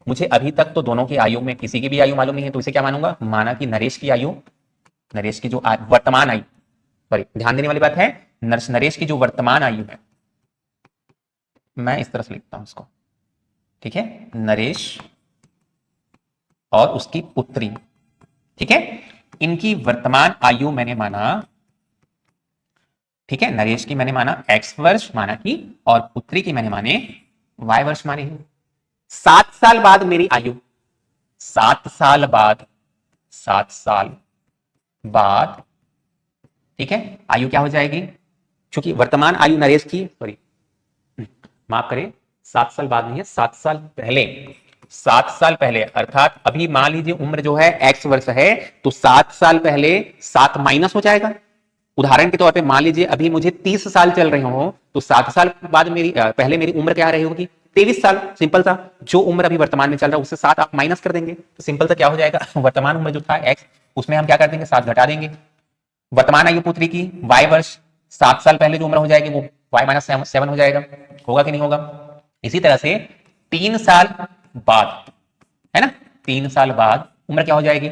मुझे अभी तक तो दोनों की आयु में किसी की भी आयु मालूम नहीं है, तो इसे क्या मानूंगा, माना कि नरेश की जो वर्तमान आयु, सॉरी ध्यान देने वाली बात है, नरेश की जो वर्तमान आयु है, मैं इस तरह से लिखता हूं उसको। ठीक है, नरेश और उसकी पुत्री, ठीक है, इनकी वर्तमान आयु मैंने माना, ठीक है, नरेश की मैंने माना x वर्ष माना की, और पुत्री की मैंने माने y वर्ष माने। 7 साल बाद मेरी आयु, 7 साल बाद, ठीक है, आयु क्या हो जाएगी, क्योंकि वर्तमान आयु नरेश की, सॉरी माफ करें, 7 साल बाद नहीं है, 7 साल पहले, 7 साल पहले, अर्थात अभी मान लीजिए उम्र जो है x वर्ष है, तो 7 साल पहले 7 माइनस हो जाएगा, उदाहरण के तौर पे मान लीजिए अभी मुझे 30 साल चल रहे हो, तो 7 साल बाद पहले मेरी उम्र क्या रही होगी? 23 साल। सिंपल सा, जो उम्र अभी वर्तमान में चल रहा है उससे 7 आप माइनस कर देंगे, तो सिंपल सा क्या हो जाएगा, वर्तमान उम्र जो था x, उसमें हम क्या कर देंगे, 7 घटा देंगे। वर्तमान आयु पुत्री की y वर्ष, 7 साल पहले जो उम्र हो जाएगी वो y माइनस 7 हो जाएगा। होगा कि नहीं होगा? इसी तरह से 3 साल बाद, है ना, 3 साल बाद उम्र क्या हो जाएगी?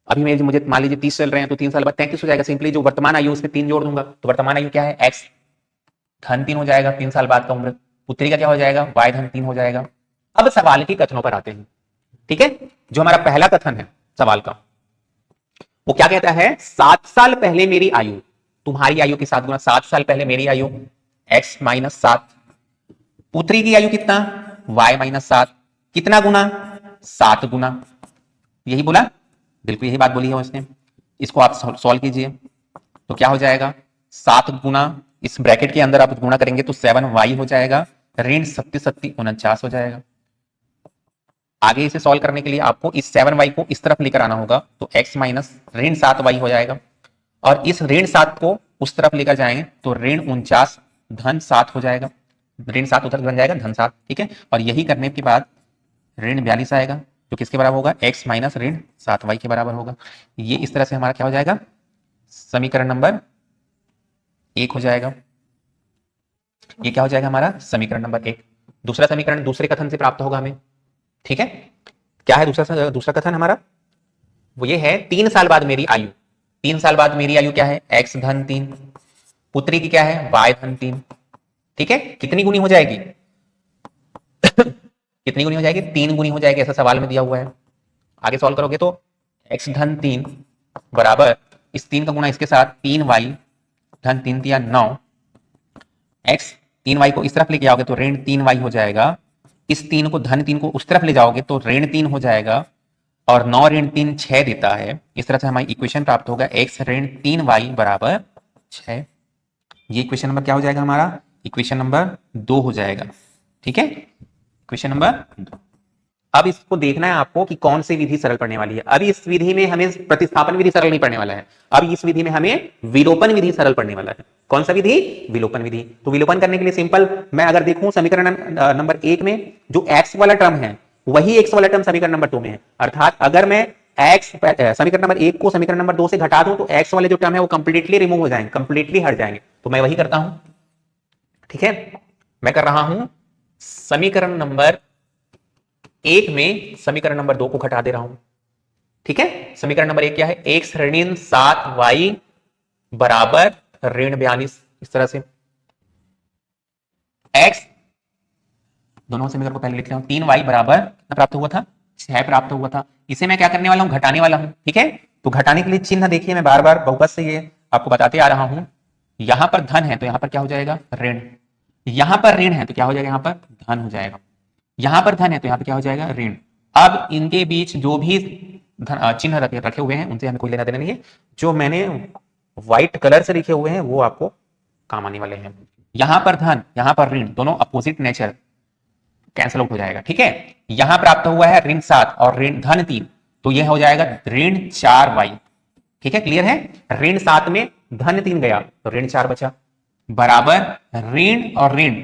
अभी मुझे मान लीजिए 30 चल रहे हैं, तो 3 साल बाद 33 हो जाएगा। सिंपली जो वर्तमान आयु उसमें 3 जोड़ दूंगा, तो वर्तमान आयु क्या है, x धन 3 हो जाएगा। 3 साल बाद का उम्र पुत्री का क्या हो जाएगा, y धन 3 हो जाएगा। अब सवाल के कथनों पर आते हैं। ठीक है, जो हमारा पहला कथन है सवाल का, वो क्या कहता है, 7 साल पहले मेरी आयु तुम्हारी आयु के साथ गुना, 7 साल पहले मेरी आयु x माइनस 7, पुत्री की आयु कितना, y माइनस 7, कितना गुना, 7 गुना। यही बोला, बिल्कुल यही बात बोली है उसने। इसको आप सॉल्व कीजिए तो क्या हो जाएगा, 7 गुना, इस ब्रैकेट के अंदर आप गुणा करेंगे तो 7y हो जाएगा, ऋण 7 49 हो जाएगा। आगे इसे सॉल्व करने के लिए आपको इस 7y को इस तरफ लेकर आना होगा, तो x माइनस ऋण 7y हो जाएगा, और इस ऋण 7 को उस तरफ लेकर जाएंगे तो ऋण 49 धन 7 हो जाएगा, ऋण 7 उधर बन जाएगा धन 7। ठीक है, और यही करने के बाद ऋण 42 आएगा, जो किसके बराबर होगा, x माइनस ऋण 7y के बराबर होगा। ये इस तरह से हमारा क्या हो जाएगा, समीकरण नंबर 1 हो जाएगा। ये क्या हो जाएगा हमारा समीकरण नंबर 1। दूसरा समीकरण दूसरे कथन से प्राप्त होगा हमें। ठीक है, क्या है दूसरा कथन हमारा, वो ये है, 3 साल बाद मेरी आयु, 3 साल बाद मेरी आयु क्या है, x धन 3, पुत्री की क्या है, y धन 3। ठीक है, कितनी गुनी हो जाएगी कितनी गुनी हो जाएगी, 3 गुनी हो जाएगी, ऐसा सवाल में दिया हुआ है। आगे सॉल्व करोगे तो x धन 3 बराबर, इस 3 का गुणा इसके साथ 3y धन 3 दिया 9, x 3y को इस तरफ लेके आओगे तो ऋण 3y हो जाएगा, इस 3 को धन 3 को उस तरफ ले जाओगे तो ऋण 3 हो जाएगा, और 9 ऋण 3 6 देता है। इस तरह से हमारी इक्वेशन प्राप्त होगा, x ऋण 3y बराबर 6। ये इक्वेशन नंबर क्या हो जाएगा हमारा, इक्वेशन नंबर 2 हो जाएगा। ठीक है, इक्वेशन नंबर 2। अब इसको देखना है आपको कि कौन सी विधि सरल पड़ने वाली है। अभी इस विधि में हमें प्रतिस्थापन विधि सरल नहीं पड़ने वाला है, अब इस विधि में हमें विलोपन विधि सरल पड़ने वाला है। कौन सा विधि, विलोपन विधि। तो विलोपन करने के लिए सिंपल, मैं अगर देखूं समीकरण नंबर 1 में जो x वाला टर्म है वही x वाला टर्म समीकरण नंबर 2 में है, अर्थात अगर मैं x समीकरण नंबर 1 को समीकरण नंबर 2 से घटा दूं तो x वाले जो टर्म है वो कंप्लीटली रिमूव हो जाएंगे, कंप्लीटली हट जाएंगे। तो मैं वही करता हूं। ठीक है, मैं कर रहा हूं समीकरण नंबर 1 में समीकरण नंबर 2 को घटा दे रहा हूं। ठीक है, समीकरण नंबर 1 क्या है, x ऋण 7y बराबर ऋण 42। इस तरह से x, दोनों समीकरण को पहले लिख रहा हूं, 3y बराबर कितना प्राप्त हुआ था, 6 प्राप्त हुआ था। इसे मैं क्या करने वाला हूं, घटाने वाला हूं। ठीक है, तो घटाने के लिए चिन्ह देखिए, मैं बार बार बहुपद से ये आपको बताते आ रहा हूं। यहां पर धन है तो यहां पर क्या हो जाएगा, ऋण, यहां पर ऋण है तो क्या हो जाएगा, यहां पर धन हो जाएगा, यहां पर धन है तो यहां पर क्या हो जाएगा, ऋण। अब इनके बीच जो भी चिन्ह रखे हुए हैं उनसे हमें कोई लेना देना नहीं है, जो मैंने व्हाइट कलर से लिखे हुए हैं वो आपको काम आने वाले हैं। यहां पर धन, यहां पर ऋण, दोनों अपोजिट नेचर, कैंसिल आउट हो जाएगा। ठीक है, यहां प्राप्त हुआ है ऋण 7 और ऋण धन 3, तो यह हो जाएगा ऋण 4y। ठीक है, क्लियर है, ऋण 7 में धन 3 गया तो ऋण 4 बचा, बराबर ऋण और ऋण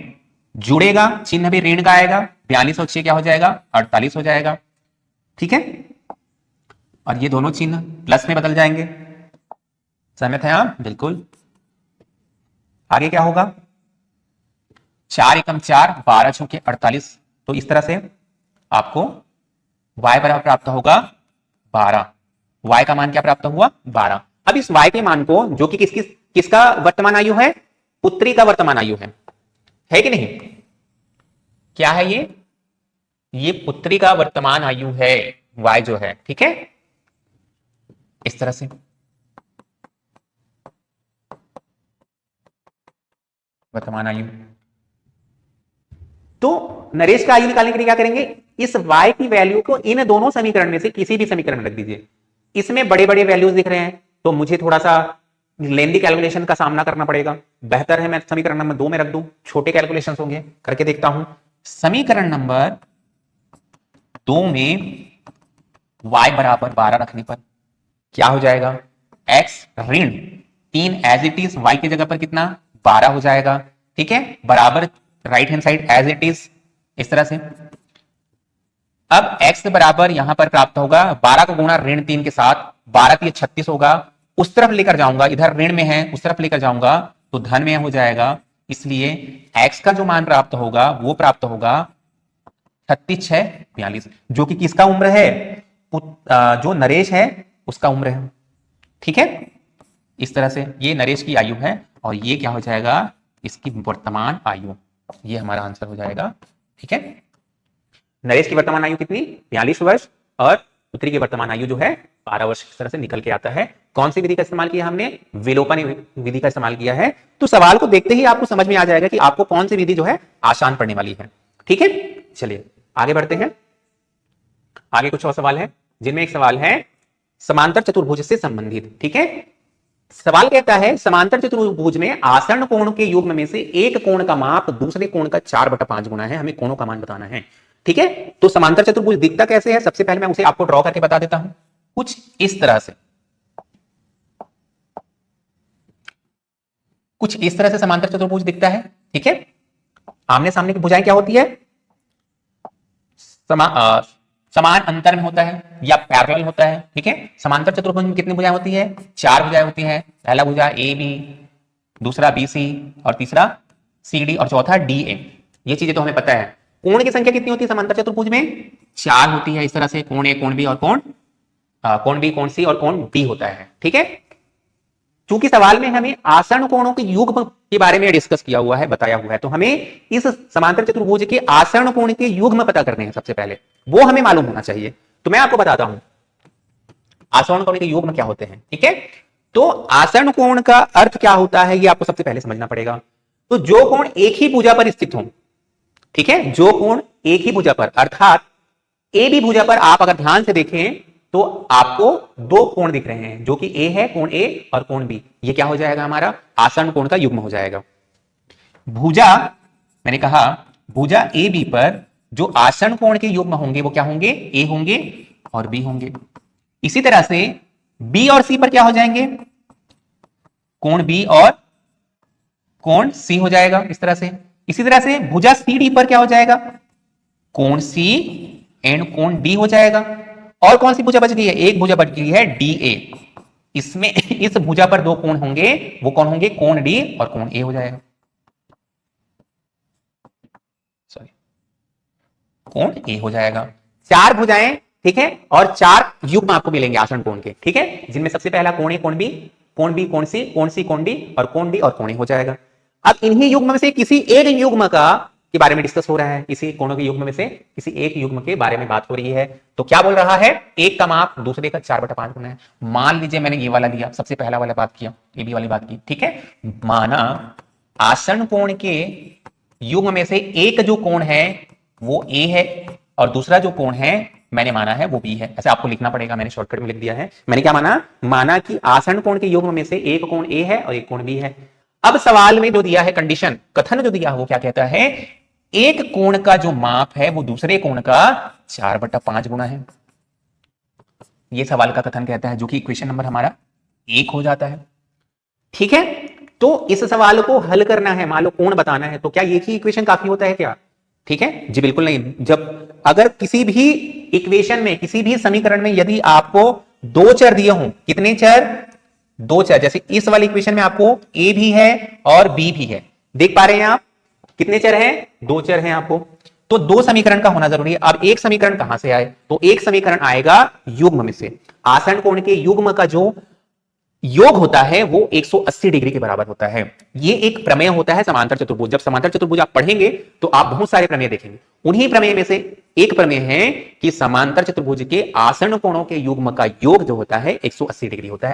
जुड़ेगा, चिन्ह भी ऋण का आएगा, 42 और 6 क्या हो जाएगा, 48 हो जाएगा। ठीक है, और ये दोनों चिन्ह प्लस में बदल जाएंगे। सहमत है आप, बिल्कुल। आगे क्या होगा, 4 एकम 4, 12 चौके 48, तो इस तरह से आपको y बराबर प्राप्त होगा 12। y का मान क्या प्राप्त हुआ, 12। अब इस y के मान को, जो कि किसका वर्तमान आयु है, पुत्री का वर्तमान आयु है कि नहीं, क्या है ये पुत्री का वर्तमान आयु है, y जो है। ठीक है, इस तरह से वर्तमान आयु। तो नरेश का आयु निकालने के लिए क्या करेंगे, इस y की वैल्यू को इन दोनों समीकरण में से किसी भी समीकरण में रख दीजिए। इसमें बड़े बड़े वैल्यूज दिख रहे हैं तो मुझे थोड़ा सा लेंदी कैलकुलेशन का सामना करना पड़ेगा, बेहतर है मैं समीकरण नंबर 2 में रख दूं, छोटे कैलकुलेशंस होंगे, करके देखता हूं। समीकरण नंबर 2 में y बराबर 12 रखने पर क्या हो जाएगा, x ऋण 3 एज इट इज, y की जगह पर कितना 12 हो जाएगा, ठीक है, बराबर right hand side as it is, इस तरह से। अब x बराबर यहां पर प्राप्त होगा 12 को गुणा ऋण 3 के साथ, 12 की 36 होगा, उस तरफ लेकर जाऊंगा, इधर ऋण में है उस तरफ लेकर जाऊंगा तो धन में हो जाएगा, इसलिए x का जो मान प्राप्त होगा वो प्राप्त होगा 36 है 42, जो कि किसका उम्र है, जो नरेश है उसका उम्र है, ठीक है। इस तरह से ये नरेश की आयु है और ये क्या हो जाएगा, इसकी वर्तमान आयु, ये हमारा आंसर हो जाएगा, ठीक है। नरेश की वर्तमान आयु कितनी 42 वर्ष और पुत्री की वर्तमान आयु जो है 12 वर्ष, इस तरह से निकल के आता है। कौन सी विधि का इस्तेमाल किया हमने, विलोपन विधि का इस्तेमाल किया है। तो सवाल को देखते ही आपको समझ में आ जाएगा कि आपको कौन सी विधि जो है आसान पड़ने वाली है, ठीक है। चलिए आगे बढ़ते हैं। आगे कुछ और सवाल है, जिनमें एक सवाल है समांतर चतुर्भुज से संबंधित, ठीक है। सवाल कहता है समांतर चतुर्भुज में आसन्न कोण के युग्म में से एक कोण का माप दूसरे कोण का 4/5 गुना है, हमें कोणों का मान बताना है, ठीक है। तो समांतर चतुर्भुज दिखता कैसे है, सबसे पहले मैं उसे आपको ड्रॉ करके बता देता हूं, कुछ इस तरह से, कुछ इस तरह से समांतर चतुर्भुज दिखता है, ठीक है। आमने सामने की भुजाएं क्या होती है, समान अंतर में होता है या पैरेलल होता है, ठीक है। समांतर चतुर्भुज में कितनी भुजाएं होती है, 4 भुजाएं होती है। पहला भुजा ए बी, दूसरा बी सी और तीसरा सी डी और चौथा डी ए, ये चीजें तो हमें पता है। कोण की संख्या कितनी होती है समांतर चतुर्भुज में, 4 होती है, इस तरह से कोण ए कोण बी और कोण बी कोण सी और कोण डी होता है, ठीक है। चूंकि सवाल में हमें आसन्न कोणों के युग्म के बारे में डिस्कस किया हुआ है, बताया हुआ है, तो हमें इस समांतर चतुर्भुज के आसन्न कोण के युग्म पता करने हैं, सबसे पहले वो हमें मालूम होना चाहिए। तो मैं आपको बताता हूं आसन्न कोण के युग्म क्या होते हैं, ठीक है। तो आसन्न कोण का अर्थ क्या होता है ये आपको सबसे पहले समझना पड़ेगा। तो जो कोण एक ही भुजा पर स्थित हो, ठीक है, जो कोण एक ही भुजा पर, अर्थात ए बी भुजा पर आप अगर ध्यान से देखें तो आपको 2 कोण दिख रहे हैं, जो कि ए है, कोण ए और कोण बी, ये क्या हो जाएगा, हमारा आसन्न कोण का युग्म हो जाएगा। भुजा, मैंने कहा भुजा ए बी पर जो आसन्न कोण के युग्म होंगे वो क्या होंगे, ए होंगे और बी होंगे। इसी तरह से बी और सी पर क्या हो जाएंगे, कोण बी और कोण सी हो जाएगा, इस तरह से। इसी तरह से भुजा सी डी पर क्या हो जाएगा, कोण सी एंड कोण डी हो जाएगा। और कौन सी भुजा बच गई है, एक भुजा बच गई है डी ए, इसमें इस भुजा पर 2 कोण होंगे, वो कौन होंगे, कोण डी और कोण ए हो जाएगा, सॉरी कोण ए हो जाएगा। 4 भुजाएं, ठीक है, और 4 युग्म आपको मिलेंगे आसन्न कोण के, ठीक है, जिनमें सबसे पहला कोण ए कोण बी, कोण बी कोण सी, कोण सी कोण डी और कोण डी और कोण ए हो जाएगा। अब इन्हीं युग्म में से किसी एक युग्म का के बारे में डिस्कस हो रहा है, इसी कोणों के युग्म में से किसी एक युग्म के बारे में बात हो रही है। तो क्या बोल रहा है, एक का माप दूसरे का 4/5 गुना है। मान लीजिए मैंने ये वाला लिया, सबसे पहला वाला बात किया, ये भी वाली बात की, ठीक है। माना आसन्न कोण के युग्म में से एक जो कोण है वो ए है और दूसरा जो कोण है मैंने माना है वो बी है। ऐसे आपको लिखना पड़ेगा, मैंने शॉर्टकट में लिख दिया है। मैंने क्या माना, माना कि आसन्न कोण के युग्म में से एक कोण ए है और एक कोण बी है। अब सवाल में जो दिया है कंडीशन, कथन जो दिया है वो क्या कहता है, एक कोण का जो माप है वो दूसरे कोण का 4/5 गुना है, ये सवाल का कथन कहता है, जो कि इक्वेशन नंबर हमारा 1 हो जाता है, ठीक है। तो इस सवाल को हल करना है, मान लो कोण बताना है, तो क्या एक ही इक्वेशन काफी होता है क्या, ठीक है, जी बिल्कुल नहीं। जब अगर किसी भी इक्वेशन में, किसी भी समीकरण में यदि आपको 2 चर दिए हों, कितने चर, 2 चर, जैसे इस वाली इक्वेशन में आपको ए भी है और बी भी है, देख पा रहे हैं आप, कितने चर हैं, 2 चर हैं आपको, तो 2 समीकरण का होना जरूरी है। अब एक समीकरण कहां से आए, तो एक समीकरण आएगा युग्म में से। आसन्न कोण के युग्म का जो योग होता है वो 180 डिग्री के बराबर होता है। ये एक प्रमेय होता है समांतर चतुर्भुज। जब समांतर चतुर्भुज आप पढ़ेंगे तो आप बहुत सारे प्रमेय देखेंगे, उन्हीं प्रमेय में से एक प्रमेय है कि समांतर चतुर्भुज के आसन्न कोणों के युग्म का योग जो होता है 180 डिग्री होता है।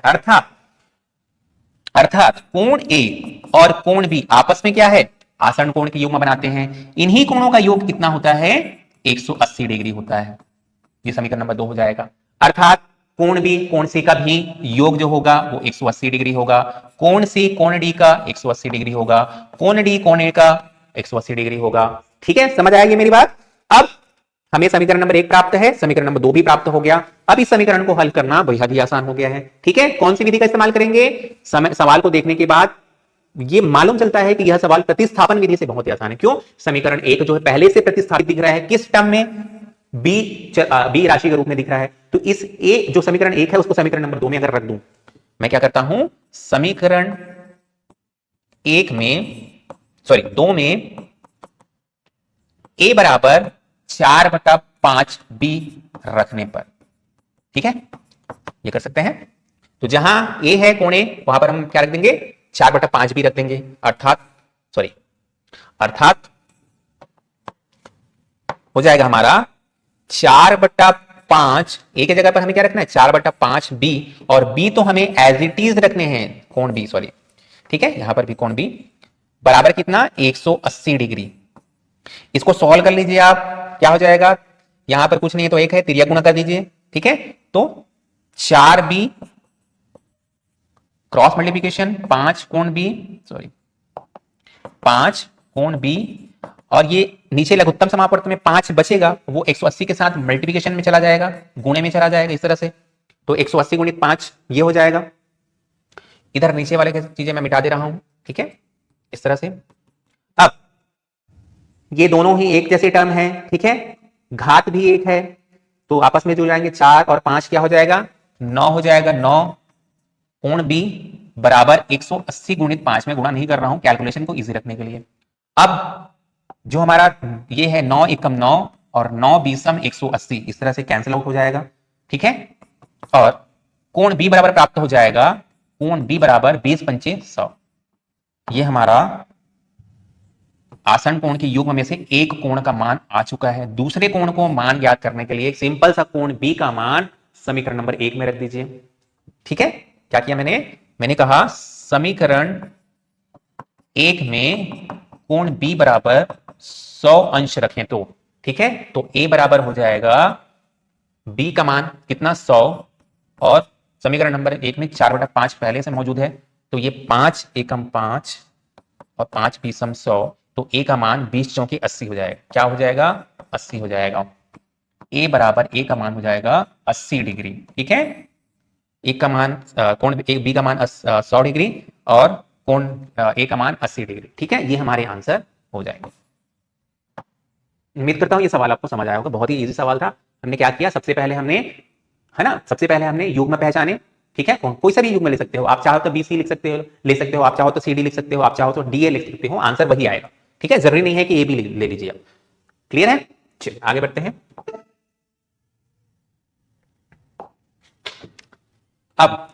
अर्थात कोण ए और कोण बी आपस में क्या है, आसन्न कोण के युग्म बनाते हैं। इन्हीं कोणों का योग कितना होता है, 180 डिग्री होता है। ये समीकरण नंबर 2 हो जाएगा। अर्थात कोण बी कोण सी का भी योग जो होगा वो 180 डिग्री होगा, कोण सी कोण डी का 180 डिग्री होगा, कोण डी कोण ए का 180 डिग्री होगा, ठीक है, समझ आएगी मेरी बात। अब हमें समीकरण नंबर 1 प्राप्त है, समीकरण नंबर 2 भी प्राप्त हो गया। अब इस समीकरण को हल करना बेहद ही आसान हो गया है। ठीक है, कौन सी विधि का इस्तेमाल करेंगे? सवाल को देखने के बाद ये मालूम चलता है कि यह सवाल प्रतिस्थापन विधि से बहुत ही आसान है। क्यों? समीकरण 1 जो है पहले से प्रतिस्थापित दिख रहा है, किस टर्म में? बी राशि के रूप में दिख रहा है। तो इस ए जो समीकरण 1 है उसको समीकरण नंबर 2 में अगर रख दूं, मैं क्या करता हूं, समीकरण 1 में, सॉरी 2 में a बराबर 4/5 b रखने पर, ठीक है, ये कर सकते हैं। तो जहां a है कोण a, वहां पर हम क्या रख देंगे? 4/5 b रख देंगे। अर्थात हो जाएगा हमारा 4/5, a की जगह पर हमें क्या रखना है? 4/5 b, और b तो हमें एज इट इज रखने हैं, कोण b, सॉरी, ठीक है, यहां पर भी कोण b बराबर कितना? 180 डिग्री। इसको सॉल्व कर लीजिए आप, क्या हो जाएगा? यहां पर कुछ नहीं है तो एक है, तिर्यक गुणा कर दीजिए, ठीक है। तो 4b क्रॉस मल्टीप्लीकेशन 5 कोण b, सॉरी 5 कोण b, और ये नीचे लघुत्तम समापवर्त में 5 बचेगा, वो 180 के साथ मल्टीप्लीकेशन में चला जाएगा, गुणे में चला जाएगा, इस तरह से। तो 180 गुणित 5 ये हो जाएगा। इधर नीचे वाले की चीजें मैं मिटा दे रहा हूं, ठीक है, इस तरह से। अब ये दोनों ही एक जैसे टर्म है, ठीक है, घात भी एक है, तो आपस में जुड़ जाएंगे। 4 और 5 क्या हो जाएगा? 9 हो जाएगा। 9 कोण b बराबर 180 गुणित 5 में गुणा नहीं कर रहा हूं कैलकुलेशन को इजी रखने के लिए। अब जो हमारा ये है 9 एकम 9 और 9 बीसम 180, इस तरह से कैंसिल आउट हो जाएगा, ठीक है। और कोण b बराबर प्राप्त हो जाएगा, कोण b बराबर 20 पंचे 100। ये हमारा आसन कोण के युग्म में से एक कोण का मान आ चुका है। दूसरे कोण को मान ज्ञात करने के लिए एक सिंपल सा कोण b का मान समीकरण नंबर 1 में रख दीजिए, ठीक है। क्या किया मैंने कहा समीकरण 1 में कोण b बराबर 100 अंश रखें तो, ठीक है, तो a बराबर हो जाएगा b का मान कितना? 100, और समीकरण नंबर 1 में 4/5 पहले से मौजूद है, तो ये 5 एकम 5 और 5 बीसम 100, तो a का मान 20 चौके 80 हो जाएगा। क्या हो जाएगा? 80 हो जाएगा। a बराबर a का मान हो जाएगा 80 डिग्री, ठीक है। a का मान कोण b का मान 100 डिग्री और कोण a का मान 80 डिग्री, ठीक है। ये हमारे आंसर हो जाएंगे। उम्मीद करता हूं ये सवाल आपको समझ आया होगा। बहुत ही इजी सवाल था। हमने क्या किया, सबसे पहले हमने, है ना, सबसे पहले हमने युग्म पहचाने, ठीक है। कोई सा भी युग्म ले सकते हो आप, चाहो तो BC लिख सकते हो, ले सकते हो, आप चाहो तो CD लिख सकते हो, आप चाहो तो DA लिख सकते हो, आंसर वही आएगा, ठीक है। जरूरी नहीं है कि A भी ले लीजिए आप। क्लियर है? चलिए आगे बढ़ते हैं। अब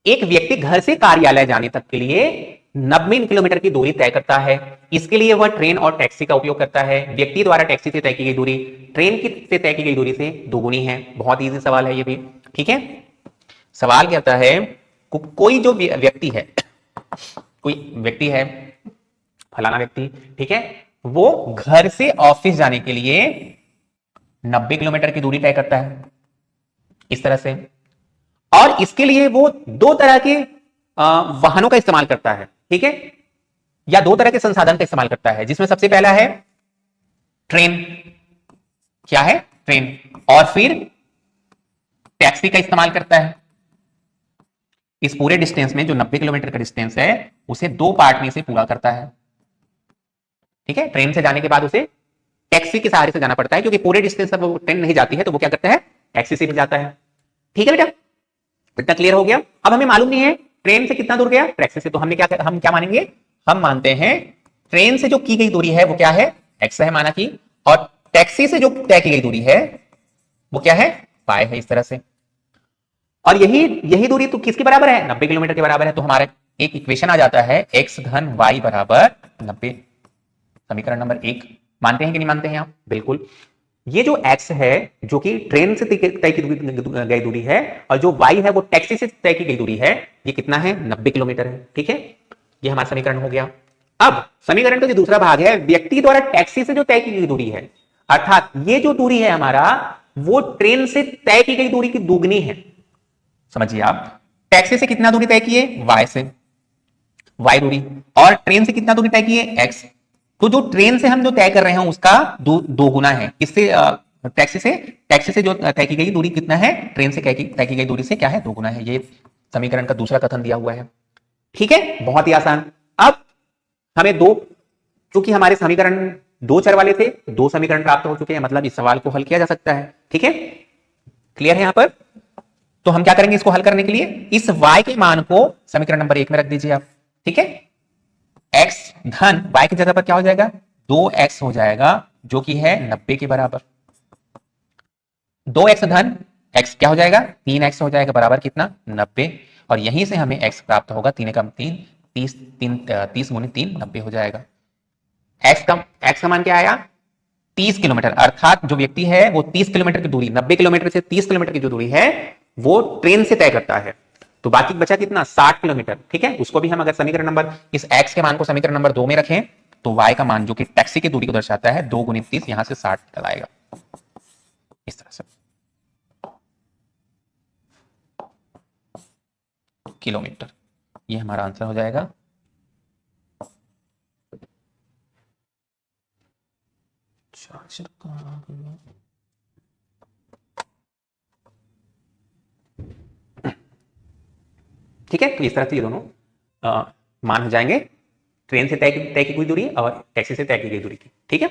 एक व्यक्ति घर से कार्यालय जाने तक के लिए 90 किलोमीटर की दूरी तय करता है। इसके लिए वह ट्रेन और टैक्सी का उपयोग करता है। व्यक्ति द्वारा टैक्सी से तय की गई दूरी ट्रेन से तय की गई दूरी से दोगुनी है। बहुत इजी सवाल है ये भी, ठीक है। सवाल क्या होता है, कोई जो व्यक्ति है, कोई व्यक्ति है, फलाना व्यक्ति, ठीक है, वो घर से ऑफिस जाने के लिए 90 किलोमीटर की दूरी तय करता है, इस तरह से। और इसके लिए वो दो तरह के वाहनों का इस्तेमाल करता है, ठीक है, या दो तरह के संसाधन का इस्तेमाल करता है, जिसमें सबसे पहला है ट्रेन। क्या है? ट्रेन। और फिर टैक्सी का इस्तेमाल करता है। इस पूरे डिस्टेंस में जो 90 किलोमीटर का डिस्टेंस है उसे दो पार्ट में से पूरा करता है, ठीक है। ट्रेन से जाने के बाद उसे टैक्सी के सहारे से जाना पड़ता है, क्योंकि पूरे डिस्टेंस पर वो ट्रेन नहीं जाती है, तो वो क्या करता है, टैक्सी से भी जाता है, ठीक है बेटा। इतना क्लियर हो गया। अब हमें मालूम नहीं है ट्रेन से कितना दूर गया, टैक्सी से, तो हम क्या मानेंगे, हम मानते हैं ट्रेन से जो की गई दूरी है वो क्या है, x है माना की, और टैक्सी से जो तय की गई दूरी है वो क्या है, y है, इस तरह से। और यही दूरी तो किसके बराबर है, 90 किलोमीटर के बराबर है। तो हमारा एक इक्वेशन आ जाता है x धन y बराबर 90। समीकरण नंबर 1 मानते हैं कि नहीं मानते हैं आप? बिल्कुल। ये जो x है जो कि ट्रेन से तय की गई दूरी है, और जो y है वो टैक्सी से तय की गई दूरी है, ये कितना है, 90 किलोमीटर है, ठीक है। ये हमारा समीकरण हो गया। अब समीकरण का जो दूसरा भाग है, व्यक्ति द्वारा टैक्सी से जो तय की गई दूरी है, अर्थात ये जो दूरी है हमारा, वो ट्रेन से तय की गई दूरी की दुगनी है। समझिए आप, टैक्सी से कितना दूरी तय की है, y से, y दूरी, और ट्रेन से कितना दूरी तय की है, x। तो जो ट्रेन से हम जो तय कर रहे हैं उसका दो गुना है, इससे टैक्सी से जो तय की गई दूरी कितना है, ट्रेन से तय की गई दूरी से क्या है, 2 गुना है। ये समीकरण का दूसरा कथन दिया हुआ है। ठीक है, बहुत ही आसान। अब हमें चूंकि हमारे समीकरण 2 चर वाले थे, 2 समीकरण प्राप्त हो चुके हैं, मतलब इस सवाल को हल किया जा सकता है। ठीक है, क्लियर है यहां पर? तो हम क्या करेंगे इसको हल करने के लिए, इस y के मान को समीकरण नंबर 1 में रख दीजिए आप। ठीक है, x धन y की जगह पर क्या हो जाएगा, 2x हो जाएगा, जो कि है 90 के बराबर। 2x धन x क्या हो जाएगा, 3x हो जाएगा, बराबर कितना, 90। और यहीं से हमें x प्राप्त होगा, 3 एकम 3, 30 गुने 3 90 हो जाएगा। x का मान क्या आया, 30 किलोमीटर। अर्थात जो व्यक्ति है वो 30 किलोमीटर की दूरी, 90 किलोमीटर से 30 किलोमीटर की जो दूरी है वो ट्रेन से तय करता है। तो बाकी बचा कितना, 60 किलोमीटर। ठीक है, उसको भी हम अगर समीकरण नंबर, इस x के मान को समीकरण नंबर 2 में रखें, तो y का मान जो कि टैक्सी की दूरी को दर्शाता है, 2 गुनी 30, यहां से 60 निकल आएगा। इस तरह से किलोमीटर, ये हमारा आंसर हो जाएगा। ठीक है, तो इस तरह से ये दोनों मान हो जाएंगे, ट्रेन से तय की हुई दूरी और टैक्सी से तय की गई दूरी की। ठीक है।